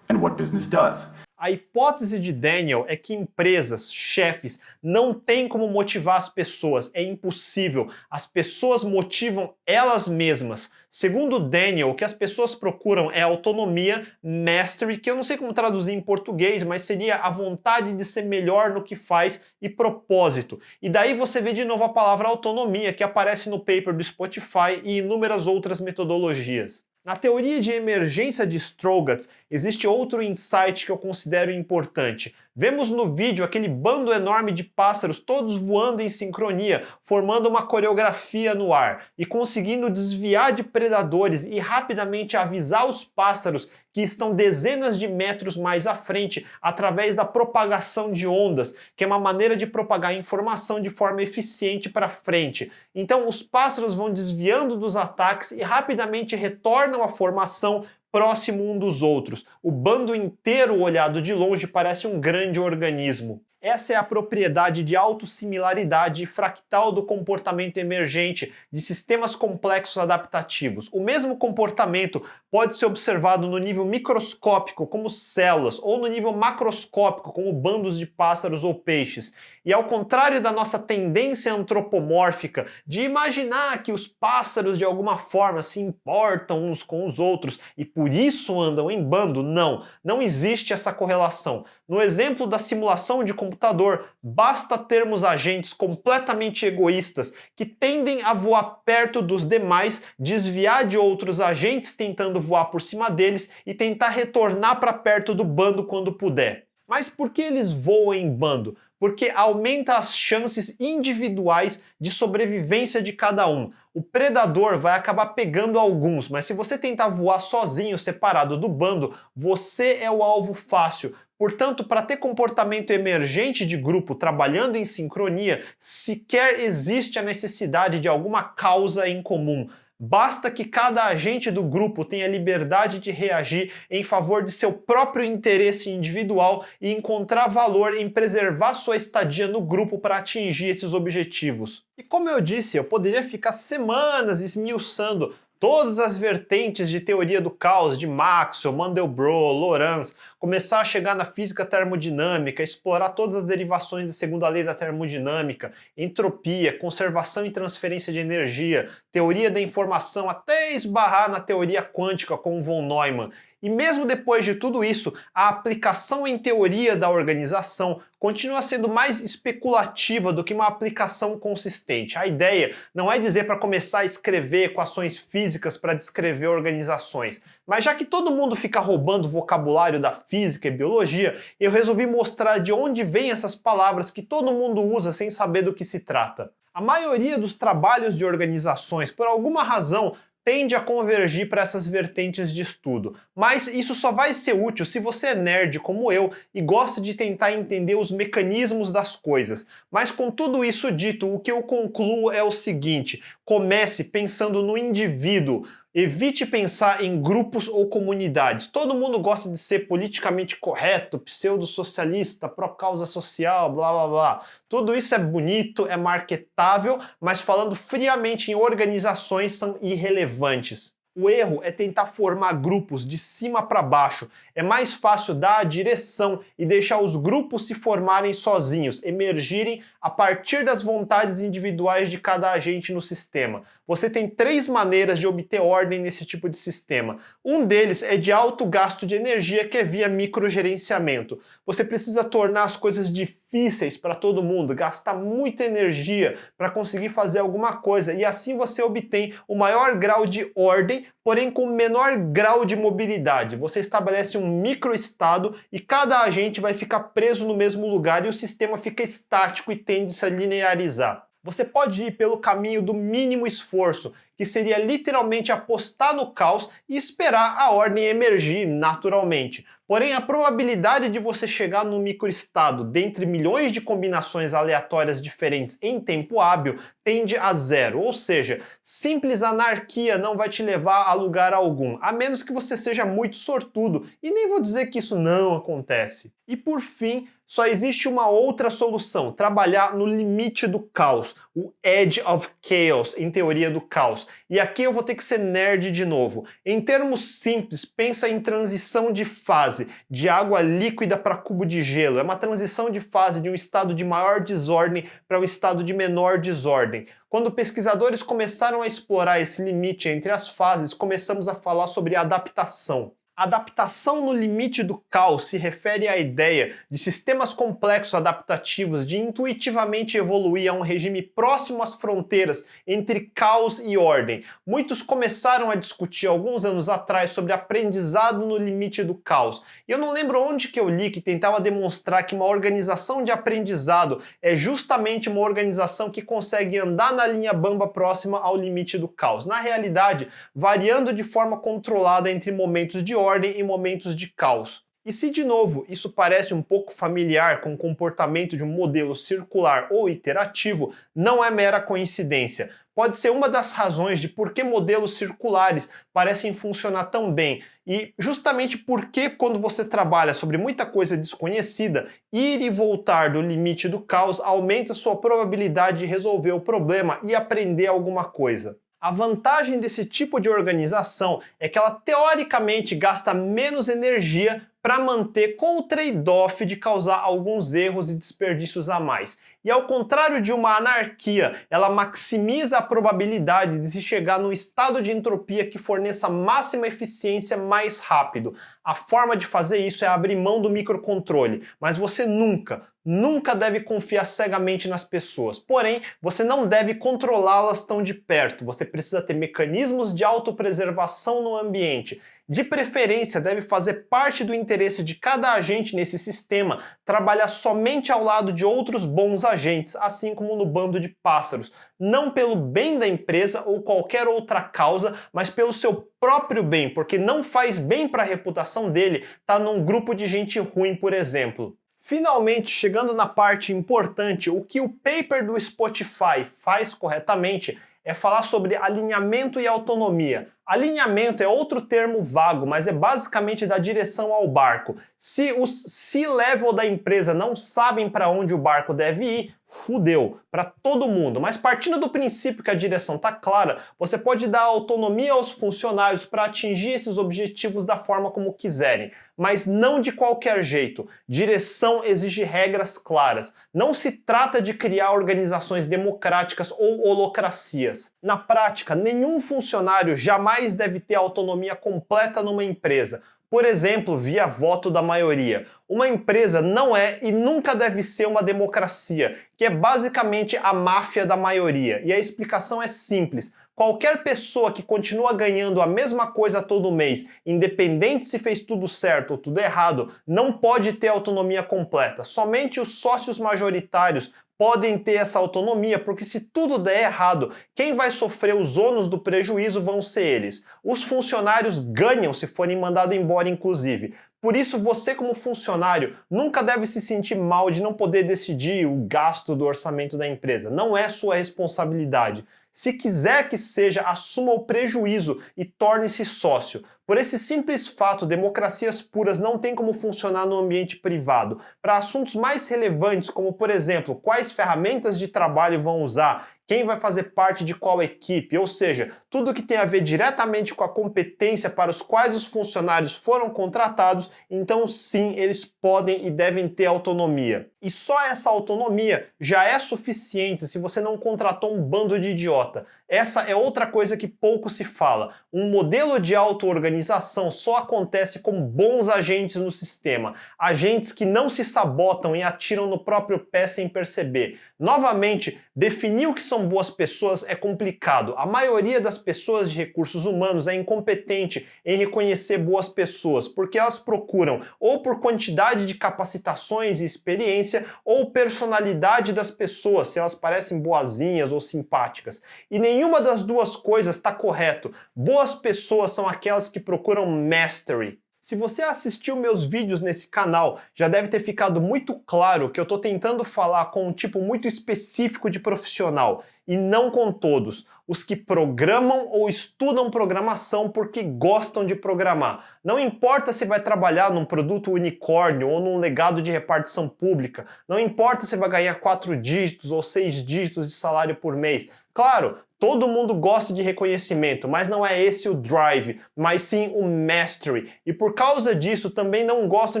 and what business does. A hipótese de Daniel é que empresas, chefes, não têm como motivar as pessoas, é impossível. As pessoas motivam elas mesmas. Segundo Daniel, o que as pessoas procuram é autonomia, mastery, que eu não sei como traduzir em português, mas seria a vontade de ser melhor no que faz e propósito. E daí você vê de novo a palavra autonomia, que aparece no paper do Spotify e inúmeras outras metodologias. Na teoria de emergência de Strogatz, existe outro insight que eu considero importante. Vemos no vídeo aquele bando enorme de pássaros todos voando em sincronia, formando uma coreografia no ar e conseguindo desviar de predadores e rapidamente avisar os pássaros que estão dezenas de metros mais à frente através da propagação de ondas, que é uma maneira de propagar informação de forma eficiente para frente. Então os pássaros vão desviando dos ataques e rapidamente retornam à formação próximo um dos outros. O bando inteiro olhado de longe parece um grande organismo. Essa é a propriedade de autossimilaridade fractal do comportamento emergente de sistemas complexos adaptativos. O mesmo comportamento pode ser observado no nível microscópico, como células, ou no nível macroscópico, como bandos de pássaros ou peixes. E ao contrário da nossa tendência antropomórfica de imaginar que os pássaros de alguma forma se importam uns com os outros e por isso andam em bando, não existe essa correlação. No exemplo da simulação de computador, basta termos agentes completamente egoístas que tendem a voar perto dos demais, desviar de outros agentes tentando voar por cima deles e tentar retornar para perto do bando quando puder. Mas por que eles voam em bando? Porque aumenta as chances individuais de sobrevivência de cada um. O predador vai acabar pegando alguns, mas se você tentar voar sozinho, separado do bando, você é o alvo fácil. Portanto, para ter comportamento emergente de grupo trabalhando em sincronia, sequer existe a necessidade de alguma causa em comum. Basta que cada agente do grupo tenha liberdade de reagir em favor de seu próprio interesse individual e encontrar valor em preservar sua estadia no grupo para atingir esses objetivos. E como eu disse, eu poderia ficar semanas esmiuçando todas as vertentes de teoria do caos de Maxwell, Mandelbrot, Lorenz, começar a chegar na física termodinâmica, explorar todas as derivações da segunda lei da termodinâmica, entropia, conservação e transferência de energia, teoria da informação, até esbarrar na teoria quântica com von Neumann. E mesmo depois de tudo isso, a aplicação em teoria da organização continua sendo mais especulativa do que uma aplicação consistente. A ideia não é dizer para começar a escrever equações físicas para descrever organizações, Mas já que todo mundo fica roubando o vocabulário da física e biologia, eu resolvi mostrar de onde vêm essas palavras que todo mundo usa sem saber do que se trata. A maioria dos trabalhos de organizações, por alguma razão, tende a convergir para essas vertentes de estudo, mas isso só vai ser útil se você é nerd como eu e gosta de tentar entender os mecanismos das coisas. Mas com tudo isso dito, o que eu concluo é o seguinte: comece pensando no indivíduo. Evite pensar em grupos ou comunidades. Todo mundo gosta de ser politicamente correto, pseudo-socialista, pró-causa social, blá blá blá. Tudo isso é bonito, é marketável, mas falando friamente em organizações são irrelevantes. O erro é tentar formar grupos de cima para baixo. É mais fácil dar a direção e deixar os grupos se formarem sozinhos, emergirem a partir das vontades individuais de cada agente no sistema. Você tem 3 maneiras de obter ordem nesse tipo de sistema. Um deles é de alto gasto de energia, que é via microgerenciamento. Você precisa tornar as coisas difíceis para todo mundo, gastar muita energia para conseguir fazer alguma coisa, e assim você obtém o maior grau de ordem, porém com menor grau de mobilidade. Você estabelece um microestado e cada agente vai ficar preso no mesmo lugar e o sistema fica estático e tende a se linearizar. Você pode ir pelo caminho do mínimo esforço, que seria literalmente apostar no caos e esperar a ordem emergir naturalmente. Porém, a probabilidade de você chegar no microestado dentre milhões de combinações aleatórias diferentes em tempo hábil tende a 0, ou seja, simples anarquia não vai te levar a lugar algum, a menos que você seja muito sortudo, e nem vou dizer que isso não acontece. E por fim, só existe uma outra solução: trabalhar no limite do caos, o Edge of Chaos, em teoria do caos. E aqui eu vou ter que ser nerd de novo. Em termos simples, pensa em transição de fase, de água líquida para cubo de gelo. É uma transição de fase de um estado de maior desordem para um estado de menor desordem. Quando pesquisadores começaram a explorar esse limite entre as fases, começamos a falar sobre adaptação. Adaptação no limite do caos se refere à ideia de sistemas complexos adaptativos de intuitivamente evoluir a um regime próximo às fronteiras entre caos e ordem. Muitos começaram a discutir alguns anos atrás sobre aprendizado no limite do caos. E eu não lembro onde que eu li que tentava demonstrar que uma organização de aprendizado é justamente uma organização que consegue andar na linha bamba próxima ao limite do caos. Na realidade, variando de forma controlada entre momentos de ordem e momentos de caos. E se, de novo, isso parece um pouco familiar com o comportamento de um modelo circular ou iterativo, não é mera coincidência. Pode ser uma das razões de por que modelos circulares parecem funcionar tão bem, e justamente porque, quando você trabalha sobre muita coisa desconhecida, ir e voltar do limite do caos aumenta sua probabilidade de resolver o problema e aprender alguma coisa. A vantagem desse tipo de organização é que ela teoricamente gasta menos energia para manter, com o trade-off de causar alguns erros e desperdícios a mais. E ao contrário de uma anarquia, ela maximiza a probabilidade de se chegar num estado de entropia que forneça máxima eficiência mais rápido. A forma de fazer isso é abrir mão do microcontrole, mas você nunca deve confiar cegamente nas pessoas. Porém, você não deve controlá-las tão de perto. Você precisa ter mecanismos de autopreservação no ambiente. De preferência, deve fazer parte do interesse de cada agente nesse sistema trabalhar somente ao lado de outros bons agentes, assim como no bando de pássaros, não pelo bem da empresa ou qualquer outra causa, mas pelo seu próprio bem, porque não faz bem para a reputação dele estar num grupo de gente ruim, por exemplo. Finalmente, chegando na parte importante, o que o paper do Spotify faz corretamente é falar sobre alinhamento e autonomia. Alinhamento é outro termo vago, mas é basicamente dar direção ao barco. Se os C-level da empresa não sabem para onde o barco deve ir, fudeu, para todo mundo. Mas partindo do princípio que a direção está clara, você pode dar autonomia aos funcionários para atingir esses objetivos da forma como quiserem. Mas não de qualquer jeito. Direção exige regras claras. Não se trata de criar organizações democráticas ou holocracias. Na prática, nenhum funcionário jamais deve ter autonomia completa numa empresa. Por exemplo, via voto da maioria. Uma empresa não é e nunca deve ser uma democracia, que é basicamente a máfia da maioria. E a explicação é simples. Qualquer pessoa que continua ganhando a mesma coisa todo mês, independente se fez tudo certo ou tudo errado, não pode ter autonomia completa. Somente os sócios majoritários podem ter essa autonomia, porque se tudo der errado, quem vai sofrer os ônus do prejuízo vão ser eles. Os funcionários ganham se forem mandados embora, inclusive. Por isso, você como funcionário nunca deve se sentir mal de não poder decidir o gasto do orçamento da empresa. Não é sua responsabilidade. Se quiser que seja, assuma o prejuízo e torne-se sócio. Por esse simples fato, democracias puras não têm como funcionar no ambiente privado. Para assuntos mais relevantes, como por exemplo, quais ferramentas de trabalho vão usar, quem vai fazer parte de qual equipe, ou seja, tudo que tem a ver diretamente com a competência para os quais os funcionários foram contratados, então sim, eles podem e devem ter autonomia. E só essa autonomia já é suficiente se você não contratou um bando de idiota. Essa é outra coisa que pouco se fala. Um modelo de auto-organização só acontece com bons agentes no sistema. Agentes que não se sabotam e atiram no próprio pé sem perceber. Novamente, definir o que são boas pessoas é complicado. A maioria das pessoas de recursos humanos é incompetente em reconhecer boas pessoas, porque elas procuram ou por quantidade de capacitações e experiência, ou personalidade das pessoas, se elas parecem boazinhas ou simpáticas. E nenhuma das duas coisas está correto. Boas pessoas são aquelas que procuram mastery. Se você assistiu meus vídeos nesse canal, já deve ter ficado muito claro que eu estou tentando falar com um tipo muito específico de profissional, e não com todos. Os que programam ou estudam programação porque gostam de programar. Não importa se vai trabalhar num produto unicórnio ou num legado de repartição pública. Não importa se vai ganhar 4 dígitos ou 6 dígitos de salário por mês. Claro, todo mundo gosta de reconhecimento, mas não é esse o drive, mas sim o mastery. E por causa disso também não gostam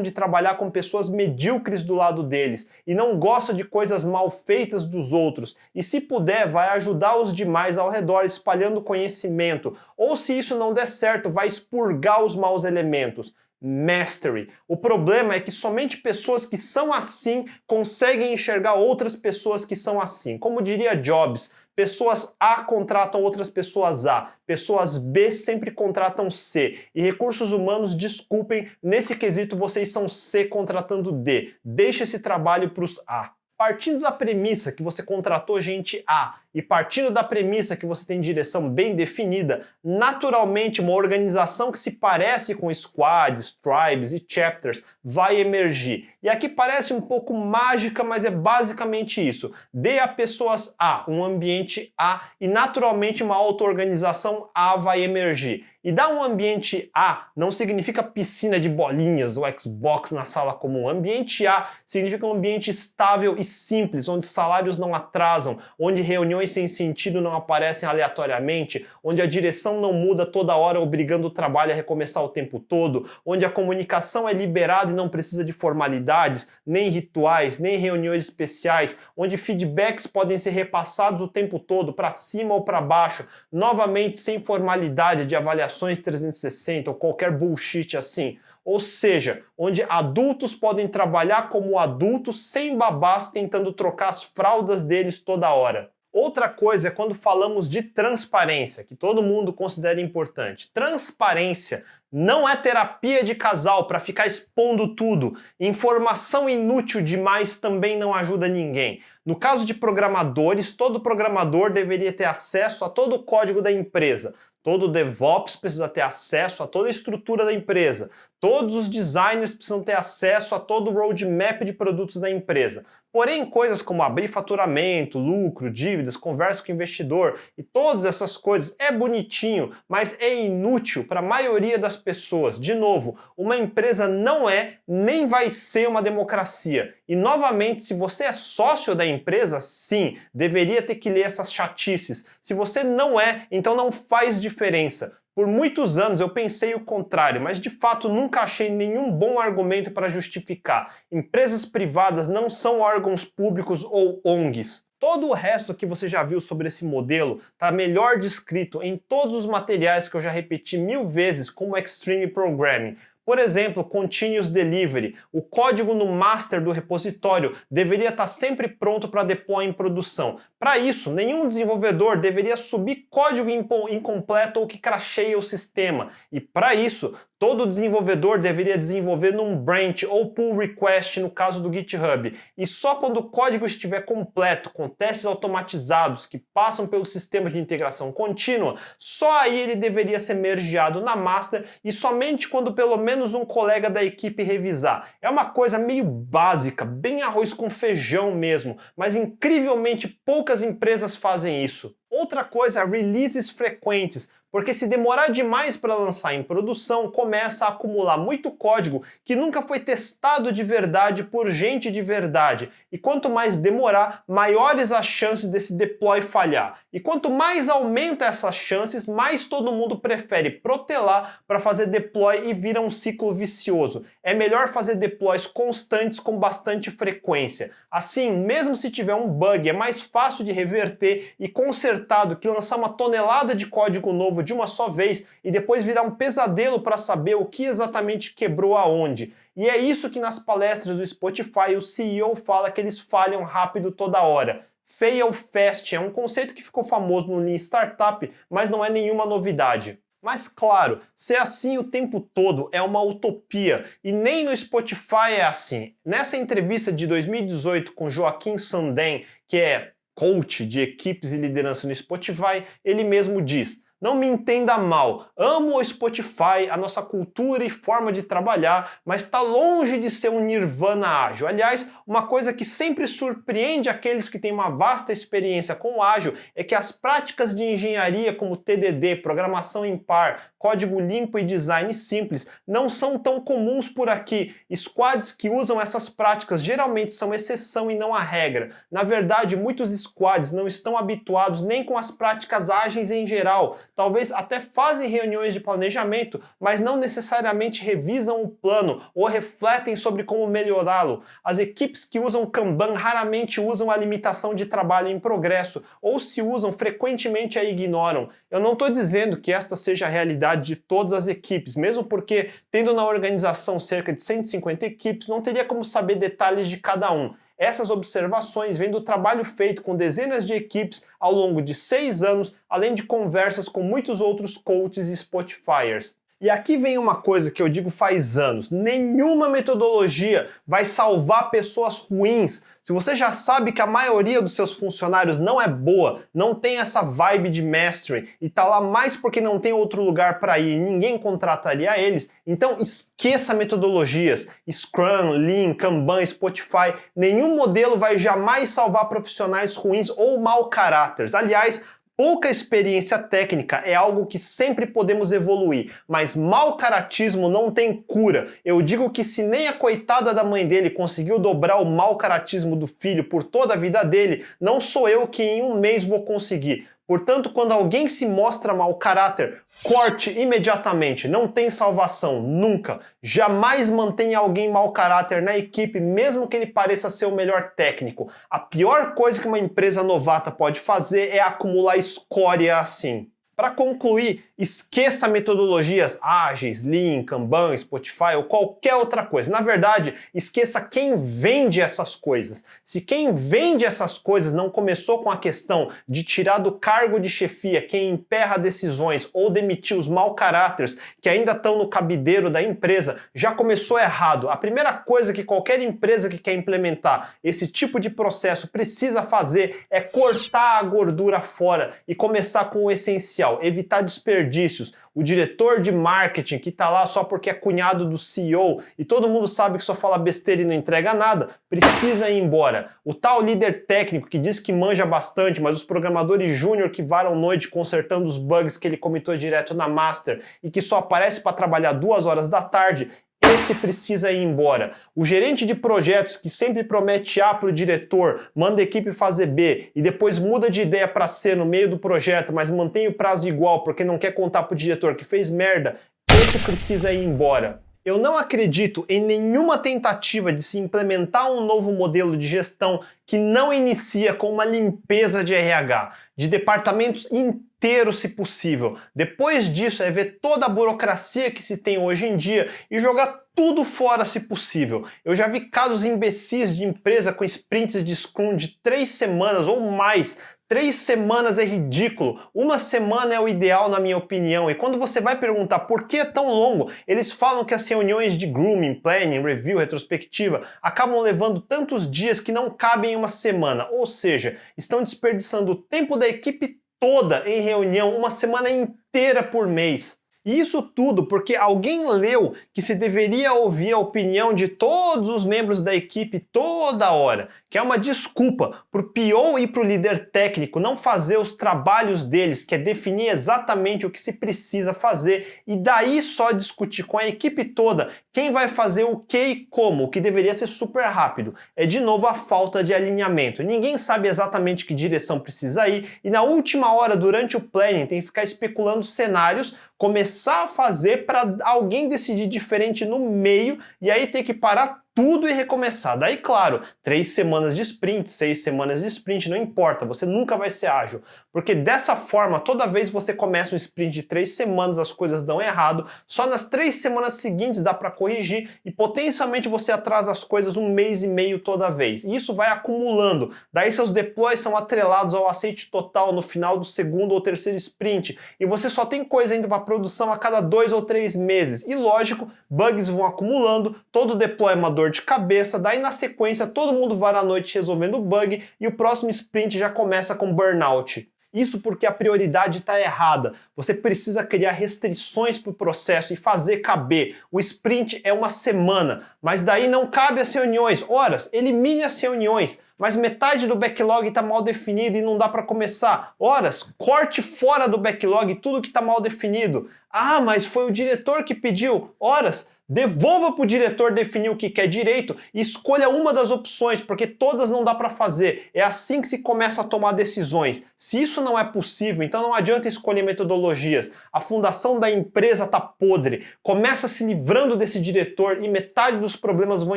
de trabalhar com pessoas medíocres do lado deles. E não gostam de coisas mal feitas dos outros. E se puder, vai ajudar os demais ao redor espalhando conhecimento. Ou se isso não der certo, vai expurgar os maus elementos. Mastery. O problema é que somente pessoas que são assim conseguem enxergar outras pessoas que são assim. Como diria Jobs, pessoas A contratam outras pessoas A, pessoas B sempre contratam C. E recursos humanos, desculpem, nesse quesito vocês são C contratando D. Deixa esse trabalho para os A. Partindo da premissa que você contratou gente A e partindo da premissa que você tem direção bem definida, naturalmente uma organização que se parece com squads, tribes e chapters vai emergir. E aqui parece um pouco mágica, mas é basicamente isso. Dê a pessoas A um ambiente A e naturalmente uma auto-organização A vai emergir. E dar um ambiente A não significa piscina de bolinhas ou Xbox na sala comum. Ambiente A significa um ambiente estável e simples, onde salários não atrasam, onde reuniões sem sentido não aparecem aleatoriamente, onde a direção não muda toda hora obrigando o trabalho a recomeçar o tempo todo, onde a comunicação é liberada e não precisa de formalidades, nem rituais, nem reuniões especiais, onde feedbacks podem ser repassados o tempo todo, para cima ou para baixo, novamente sem formalidade de avaliações 360 ou qualquer bullshit assim. Ou seja, onde adultos podem trabalhar como adultos sem babás tentando trocar as fraldas deles toda hora. Outra coisa é quando falamos de transparência, que todo mundo considera importante. Transparência não é terapia de casal para ficar expondo tudo. Informação inútil demais também não ajuda ninguém. No caso de programadores, todo programador deveria ter acesso a todo o código da empresa. Todo DevOps precisa ter acesso a toda a estrutura da empresa. Todos os designers precisam ter acesso a todo o roadmap de produtos da empresa. Porém, coisas como abrir faturamento, lucro, dívidas, conversa com o investidor e todas essas coisas é bonitinho, mas é inútil para a maioria das pessoas. De novo, uma empresa não é nem vai ser uma democracia. E novamente, se você é sócio da empresa, sim, deveria ter que ler essas chatices. Se você não é, então não faz diferença. Por muitos anos eu pensei o contrário, mas de fato nunca achei nenhum bom argumento para justificar. Empresas privadas não são órgãos públicos ou ONGs. Todo o resto que você já viu sobre esse modelo está melhor descrito em todos os materiais que eu já repeti 1000 vezes, como Extreme Programming. Por exemplo, Continuous Delivery. O código no master do repositório deveria estar sempre pronto para deploy em produção. Para isso, nenhum desenvolvedor deveria subir código incompleto ou que cracheia o sistema. E para isso, todo desenvolvedor deveria desenvolver num branch ou pull request no caso do GitHub. E só quando o código estiver completo, com testes automatizados que passam pelo sistema de integração contínua, só aí ele deveria ser mergeado na master e somente quando pelo menos um colega da equipe revisar. É uma coisa meio básica, bem arroz com feijão mesmo, mas incrivelmente poucas empresas fazem isso. Outra coisa, releases frequentes, porque se demorar demais para lançar em produção, começa a acumular muito código que nunca foi testado de verdade por gente de verdade. E quanto mais demorar, maiores as chances desse deploy falhar. E quanto mais aumenta essas chances, mais todo mundo prefere protelar para fazer deploy e vira um ciclo vicioso. É melhor fazer deploys constantes com bastante frequência. Assim, mesmo se tiver um bug, é mais fácil de reverter e consertar do que lançar uma tonelada de código novo de uma só vez e depois virar um pesadelo para saber o que exatamente quebrou aonde. E é isso que nas palestras do Spotify o CEO fala que eles falham rápido toda hora. Fail fast é um conceito que ficou famoso no Lean Startup, mas não é nenhuma novidade. Mas claro, ser assim o tempo todo é uma utopia, e nem no Spotify é assim. Nessa entrevista de 2018 com Joaquim Sandén, que é coach de equipes e liderança no Spotify, ele mesmo diz: não me entenda mal, amo o Spotify, a nossa cultura e forma de trabalhar, mas está longe de ser um nirvana ágil. Aliás, uma coisa que sempre surpreende aqueles que têm uma vasta experiência com o ágil é que as práticas de engenharia como TDD, programação em par, código limpo e design simples não são tão comuns por aqui. Squads que usam essas práticas geralmente são exceção e não a regra. Na verdade, muitos squads não estão habituados nem com as práticas ágeis em geral. Talvez até fazem reuniões de planejamento, mas não necessariamente revisam o plano ou refletem sobre como melhorá-lo. As equipes que usam Kanban raramente usam a limitação de trabalho em progresso, ou se usam, frequentemente a ignoram. Eu não estou dizendo que esta seja a realidade de todas as equipes, mesmo porque, tendo na organização cerca de 150 equipes, não teria como saber detalhes de cada um. Essas observações vêm do trabalho feito com dezenas de equipes ao longo de 6 anos, além de conversas com muitos outros coaches e Spotifyers. E aqui vem uma coisa que eu digo faz anos: nenhuma metodologia vai salvar pessoas ruins. Se você já sabe que a maioria dos seus funcionários não é boa, não tem essa vibe de mastery e tá lá mais porque não tem outro lugar para ir e ninguém contrataria eles, então esqueça metodologias. Scrum, Lean, Kanban, Spotify, nenhum modelo vai jamais salvar profissionais ruins ou mau caráteres. Aliás, pouca experiência técnica é algo que sempre podemos evoluir, mas mau caratismo não tem cura. Eu digo que se nem a coitada da mãe dele conseguiu dobrar o mau caratismo do filho por toda a vida dele, não sou eu que em um mês vou conseguir. Portanto, quando alguém se mostra mau caráter, corte imediatamente, não tem salvação, nunca. Jamais mantenha alguém mau caráter na equipe, mesmo que ele pareça ser o melhor técnico. A pior coisa que uma empresa novata pode fazer é acumular escória assim. Para concluir, esqueça metodologias ágeis, Lean, Kanban, Spotify ou qualquer outra coisa. Na verdade, esqueça quem vende essas coisas. Se quem vende essas coisas não começou com a questão de tirar do cargo de chefia quem emperra decisões ou demitir os mau caráteres que ainda estão no cabideiro da empresa, já começou errado. A primeira coisa que qualquer empresa que quer implementar esse tipo de processo precisa fazer é cortar a gordura fora e começar com o essencial. Evitar desperdícios. O diretor de marketing que está lá só porque é cunhado do CEO e todo mundo sabe que só fala besteira e não entrega nada, precisa ir embora. O tal líder técnico que diz que manja bastante, mas os programadores júnior que varam noite consertando os bugs que ele comitou direto na master e que só aparece para trabalhar 2 horas da tarde, esse precisa ir embora. O gerente de projetos que sempre promete A para o diretor, manda a equipe fazer B e depois muda de ideia para C no meio do projeto, mas mantém o prazo igual porque não quer contar para o diretor que fez merda, esse precisa ir embora. Eu não acredito em nenhuma tentativa de se implementar um novo modelo de gestão que não inicia com uma limpeza de RH, de departamentos inteiros se possível. Depois disso é ver toda a burocracia que se tem hoje em dia e jogar tudo fora se possível. Eu já vi casos imbecis de empresa com sprints de Scrum de 3 semanas ou mais. 3 semanas é ridículo, 1 semana é o ideal na minha opinião, e quando você vai perguntar por que é tão longo, eles falam que as reuniões de grooming, planning, review, retrospectiva acabam levando tantos dias que não cabem em 1 semana, ou seja, estão desperdiçando o tempo da equipe toda em reunião 1 semana inteira por mês. E isso tudo porque alguém leu que se deveria ouvir a opinião de todos os membros da equipe toda hora, que é uma desculpa para o PO e para o líder técnico não fazer os trabalhos deles, que é definir exatamente o que se precisa fazer e daí só discutir com a equipe toda quem vai fazer o que e como, o que deveria ser super rápido. É de novo a falta de alinhamento. Ninguém sabe exatamente que direção precisa ir e na última hora, durante o planning, tem que ficar especulando cenários, começar a fazer para alguém decidir diferente no meio e aí ter que parar tudo e recomeçar. Daí, claro, 3 semanas de sprint, 6 semanas de sprint, não importa, você nunca vai ser ágil. Porque dessa forma, toda vez que você começa um sprint de 3 semanas, as coisas dão errado, só nas 3 semanas seguintes dá para corrigir e potencialmente você atrasa as coisas 1 mês e meio toda vez. E isso vai acumulando. Daí seus deploys são atrelados ao aceite total no final do 2º ou 3º sprint. E você só tem coisa indo para produção a cada 2 ou 3 meses. E lógico, bugs vão acumulando, todo deploy é uma dor de cabeça, daí na sequência todo mundo vara a noite resolvendo o bug e o próximo sprint já começa com burnout. Isso porque a prioridade está errada. Você precisa criar restrições para o processo e fazer caber. O sprint é 1 semana, mas daí não cabe as reuniões. Horas, elimine as reuniões. Mas metade do backlog está mal definido e não dá para começar. Horas, corte fora do backlog tudo que está mal definido. Ah, mas foi o diretor que pediu. Horas, devolva para o diretor definir o que quer direito e escolha uma das opções, porque todas não dá para fazer. É assim que se começa a tomar decisões. Se isso não é possível, então não adianta escolher metodologias. A fundação da empresa está podre. Começa se livrando desse diretor e metade dos problemas vão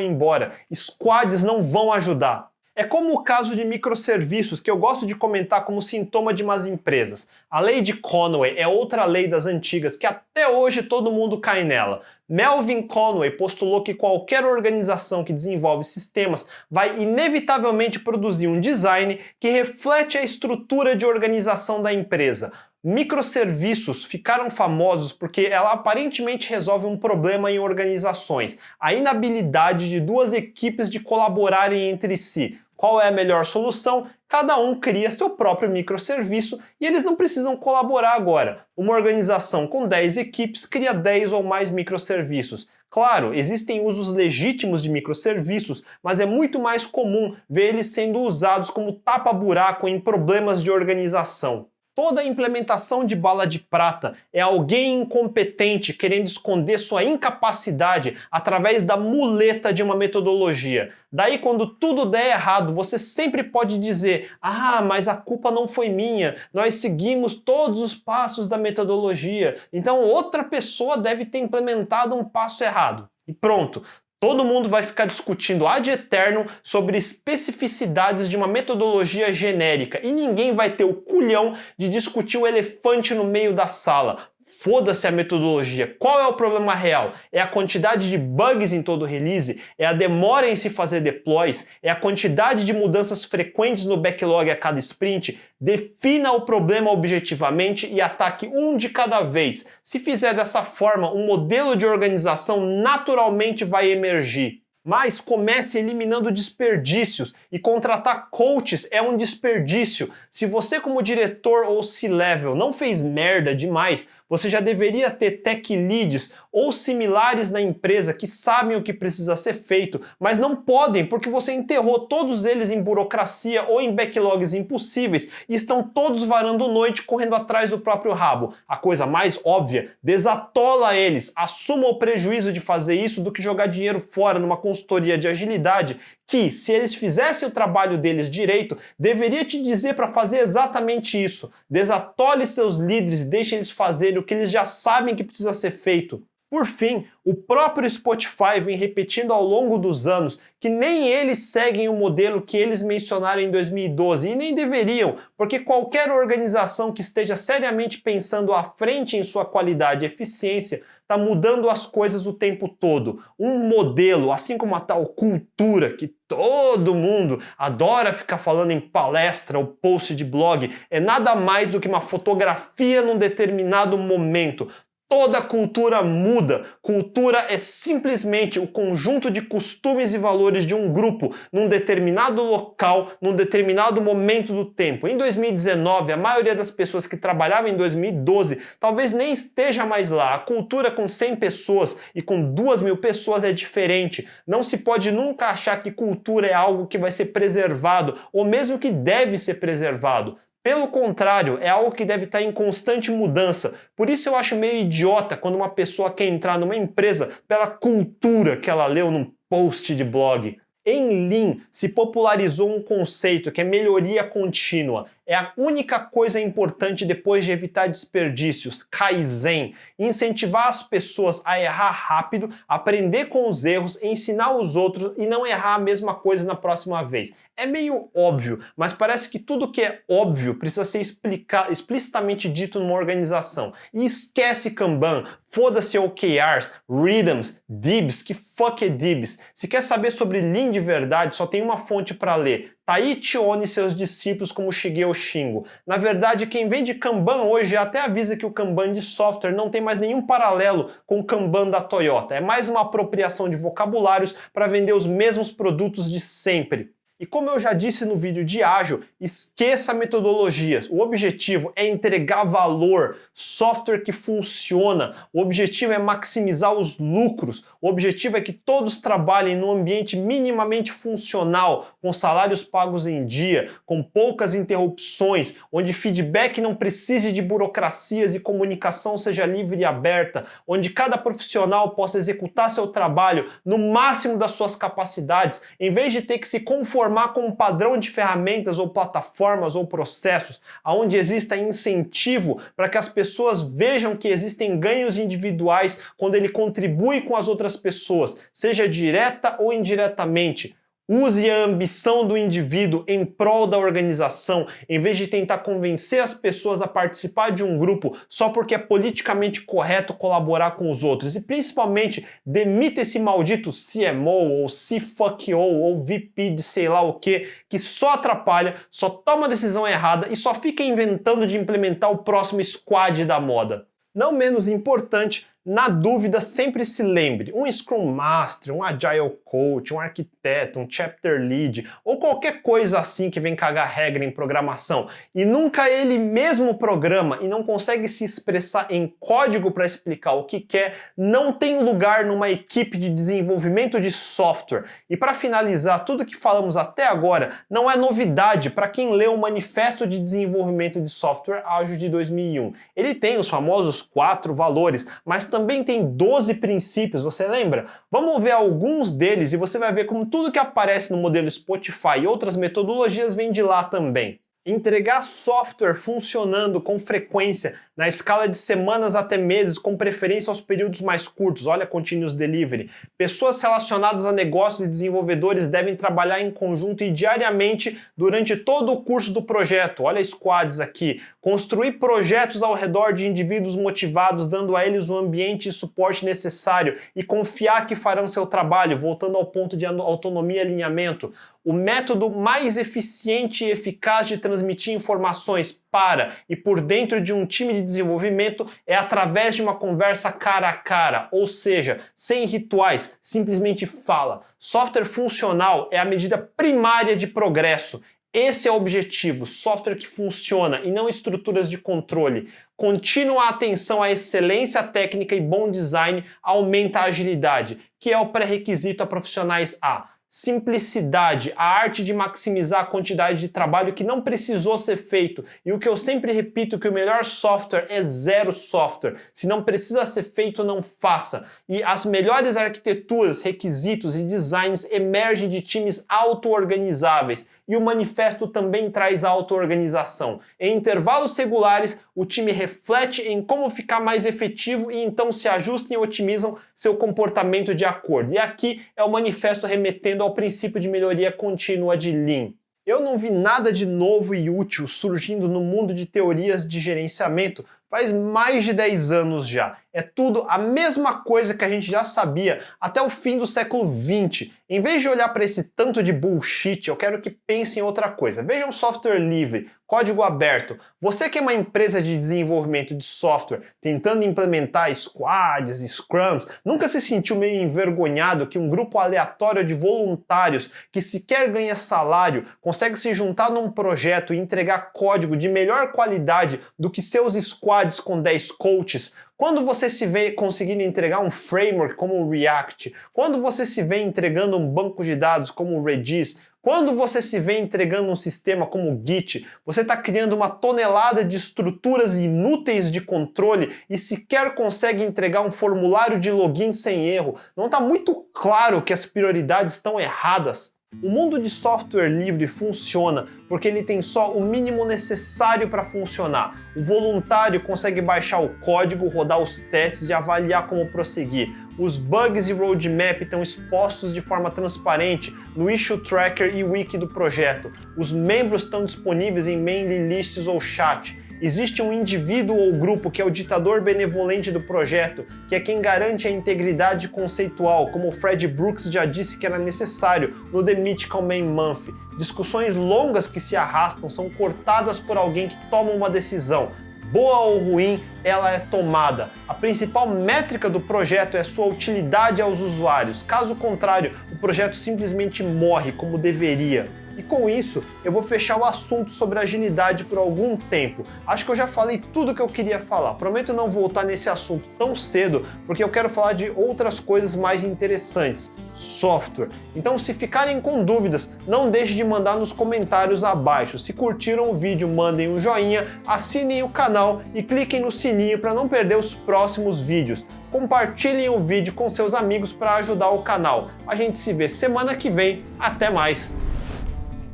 embora. Squads não vão ajudar. É como o caso de microserviços, que eu gosto de comentar como sintoma de más empresas. A lei de Conway é outra lei das antigas, que até hoje todo mundo cai nela. Melvin Conway postulou que qualquer organização que desenvolve sistemas vai inevitavelmente produzir um design que reflete a estrutura de organização da empresa. Microserviços ficaram famosos porque ela aparentemente resolve um problema em organizações, a inabilidade de 2 equipes de colaborarem entre si. Qual é a melhor solução? Cada um cria seu próprio microserviço e eles não precisam colaborar agora. Uma organização com 10 equipes cria 10 ou mais microserviços. Claro, existem usos legítimos de microserviços, mas é muito mais comum ver eles sendo usados como tapa-buraco em problemas de organização. Toda implementação de bala de prata é alguém incompetente querendo esconder sua incapacidade através da muleta de uma metodologia. Daí, quando tudo der errado, você sempre pode dizer: ah, mas a culpa não foi minha, nós seguimos todos os passos da metodologia, então outra pessoa deve ter implementado um passo errado. E pronto. Todo mundo vai ficar discutindo ad eternum sobre especificidades de uma metodologia genérica e ninguém vai ter o culhão de discutir o elefante no meio da sala. Foda-se a metodologia. Qual é o problema real? É a quantidade de bugs em todo release? É a demora em se fazer deploys? É a quantidade de mudanças frequentes no backlog a cada sprint? Defina o problema objetivamente e ataque um de cada vez. Se fizer dessa forma, um modelo de organização naturalmente vai emergir. Mas comece eliminando desperdícios e contratar coaches é um desperdício. Se você como diretor ou C-level não fez merda demais, você já deveria ter tech leads ou similares na empresa que sabem o que precisa ser feito, mas não podem porque você enterrou todos eles em burocracia ou em backlogs impossíveis e estão todos varando noite correndo atrás do próprio rabo. A coisa mais óbvia, desatola eles, assuma o prejuízo de fazer isso do que jogar dinheiro fora numa consultoria de agilidade que, se eles fizessem o trabalho deles direito, deveria te dizer para fazer exatamente isso. Desatole seus líderes e deixe eles fazerem o que eles já sabem que precisa ser feito. Por fim, o próprio Spotify vem repetindo ao longo dos anos que nem eles seguem o modelo que eles mencionaram em 2012 e nem deveriam, porque qualquer organização que esteja seriamente pensando à frente em sua qualidade e eficiência está mudando as coisas o tempo todo. Um modelo, assim como a tal cultura que todo mundo adora ficar falando em palestra ou post de blog, é nada mais do que uma fotografia num determinado momento. Toda cultura muda. Cultura é simplesmente o conjunto de costumes e valores de um grupo num determinado local, num determinado momento do tempo. Em 2019, a maioria das pessoas que trabalhavam em 2012 talvez nem esteja mais lá. A cultura com 100 pessoas e com 2.000 pessoas é diferente. Não se pode nunca achar que cultura é algo que vai ser preservado ou mesmo que deve ser preservado. Pelo contrário, é algo que deve estar em constante mudança. Por isso eu acho meio idiota quando uma pessoa quer entrar numa empresa pela cultura que ela leu num post de blog. Em Lean se popularizou um conceito que é melhoria contínua. É a única coisa importante depois de evitar desperdícios, Kaizen. Incentivar as pessoas a errar rápido, aprender com os erros, ensinar os outros e não errar a mesma coisa na próxima vez. É meio óbvio, mas parece que tudo que é óbvio precisa ser explicitamente dito numa organização. E esquece Kanban, foda-se OKRs, Rhythms, Dibs, que fuck é Dibs? Se quer saber sobre Lean de verdade, só tem uma fonte para ler. Taiichi Ohno e seus discípulos como Shigeo Shingo. Na verdade, quem vende Kanban hoje até avisa que o Kanban de software não tem mais nenhum paralelo com o Kanban da Toyota. É mais uma apropriação de vocabulários para vender os mesmos produtos de sempre. E como eu já disse no vídeo de ágil, esqueça metodologias. O objetivo é entregar valor, software que funciona. O objetivo é maximizar os lucros. O objetivo é que todos trabalhem num ambiente minimamente funcional, com salários pagos em dia, com poucas interrupções, onde feedback não precise de burocracias e comunicação seja livre e aberta, onde cada profissional possa executar seu trabalho no máximo das suas capacidades, em vez de ter que se conformar com um padrão de ferramentas ou plataformas ou processos, onde exista incentivo para que as pessoas vejam que existem ganhos individuais quando ele contribui com as outras pessoas, seja direta ou indiretamente. Use a ambição do indivíduo em prol da organização, em vez de tentar convencer as pessoas a participar de um grupo só porque é politicamente correto colaborar com os outros. E principalmente, demita esse maldito CMO ou CFUCO ou VP de sei lá o que só atrapalha, só toma decisão errada e só fica inventando de implementar o próximo squad da moda. Não menos importante, na dúvida, sempre se lembre, um Scrum Master, um Agile Coach, um arquiteto, um Chapter Lead ou qualquer coisa assim que vem cagar regra em programação e nunca ele mesmo programa e não consegue se expressar em código para explicar o que quer, não tem lugar numa equipe de desenvolvimento de software. E para finalizar, tudo que falamos até agora não é novidade para quem leu o Manifesto de Desenvolvimento de Software Ágil de 2001. Ele tem os famosos 4 valores, mas também tem 12 princípios, você lembra? Vamos ver alguns deles e você vai ver como tudo que aparece no modelo Spotify e outras metodologias vem de lá também. Entregar software funcionando com frequência na escala de semanas até meses, com preferência aos períodos mais curtos. Olha Continuous Delivery. Pessoas relacionadas a negócios e desenvolvedores devem trabalhar em conjunto e diariamente durante todo o curso do projeto. Olha squads aqui. Construir projetos ao redor de indivíduos motivados, dando a eles o ambiente e suporte necessário e confiar que farão seu trabalho, voltando ao ponto de autonomia e alinhamento. O método mais eficiente e eficaz de transmitir informações para e por dentro de um time de desenvolvimento é através de uma conversa cara a cara, ou seja, sem rituais, simplesmente fala. Software funcional é a medida primária de progresso. Esse é o objetivo, software que funciona e não estruturas de controle. Contínua atenção à excelência técnica e bom design aumenta a agilidade, que é o pré-requisito a profissionais A. Simplicidade, a arte de maximizar a quantidade de trabalho que não precisou ser feito. E o que eu sempre repito, que o melhor software é zero software. Se não precisa ser feito, não faça. E as melhores arquiteturas, requisitos e designs emergem de times auto-organizáveis. e o manifesto também traz auto-organização. Em intervalos regulares, o time reflete em como ficar mais efetivo e então se ajustam e otimizam seu comportamento de acordo. E aqui é o manifesto remetendo ao princípio de melhoria contínua de Lean. Eu não vi nada de novo e útil surgindo no mundo de teorias de gerenciamento faz mais de 10 anos já. É tudo a mesma coisa que a gente já sabia até o fim do século XX. Em vez de olhar para esse tanto de bullshit, eu quero que pensem em outra coisa. Vejam software livre, código aberto. Você que é uma empresa de desenvolvimento de software tentando implementar squads, scrums, nunca se sentiu meio envergonhado que um grupo aleatório de voluntários que sequer ganha salário consegue se juntar num projeto e entregar código de melhor qualidade do que seus squads com 10 coaches? Quando você se vê conseguindo entregar um framework como o React, quando você se vê entregando um banco de dados como o Redis, quando você se vê entregando um sistema como o Git, você está criando uma tonelada de estruturas inúteis de controle e sequer consegue entregar um formulário de login sem erro. Não está muito claro que as prioridades estão erradas? O mundo de software livre funciona porque ele tem só o mínimo necessário para funcionar. O voluntário consegue baixar o código, rodar os testes e avaliar como prosseguir. Os bugs e roadmap estão expostos de forma transparente no issue tracker e wiki do projeto. Os membros estão disponíveis em mailing lists ou chat. Existe um indivíduo ou grupo que é o ditador benevolente do projeto, que é quem garante a integridade conceitual, como o Fred Brooks já disse que era necessário no The Mythical Man Month. Discussões longas que se arrastam são cortadas por alguém que toma uma decisão. Boa ou ruim, ela é tomada. A principal métrica do projeto é sua utilidade aos usuários. Caso contrário, o projeto simplesmente morre como deveria. E com isso, eu vou fechar o assunto sobre agilidade por algum tempo. Acho que eu já falei tudo que eu queria falar. Prometo não voltar nesse assunto tão cedo, porque eu quero falar de outras coisas mais interessantes. Software. Então, se ficarem com dúvidas, não deixe de mandar nos comentários abaixo. Se curtiram o vídeo, mandem um joinha, assinem o canal e cliquem no sininho para não perder os próximos vídeos. Compartilhem o vídeo com seus amigos para ajudar o canal. A gente se vê semana que vem. Até mais!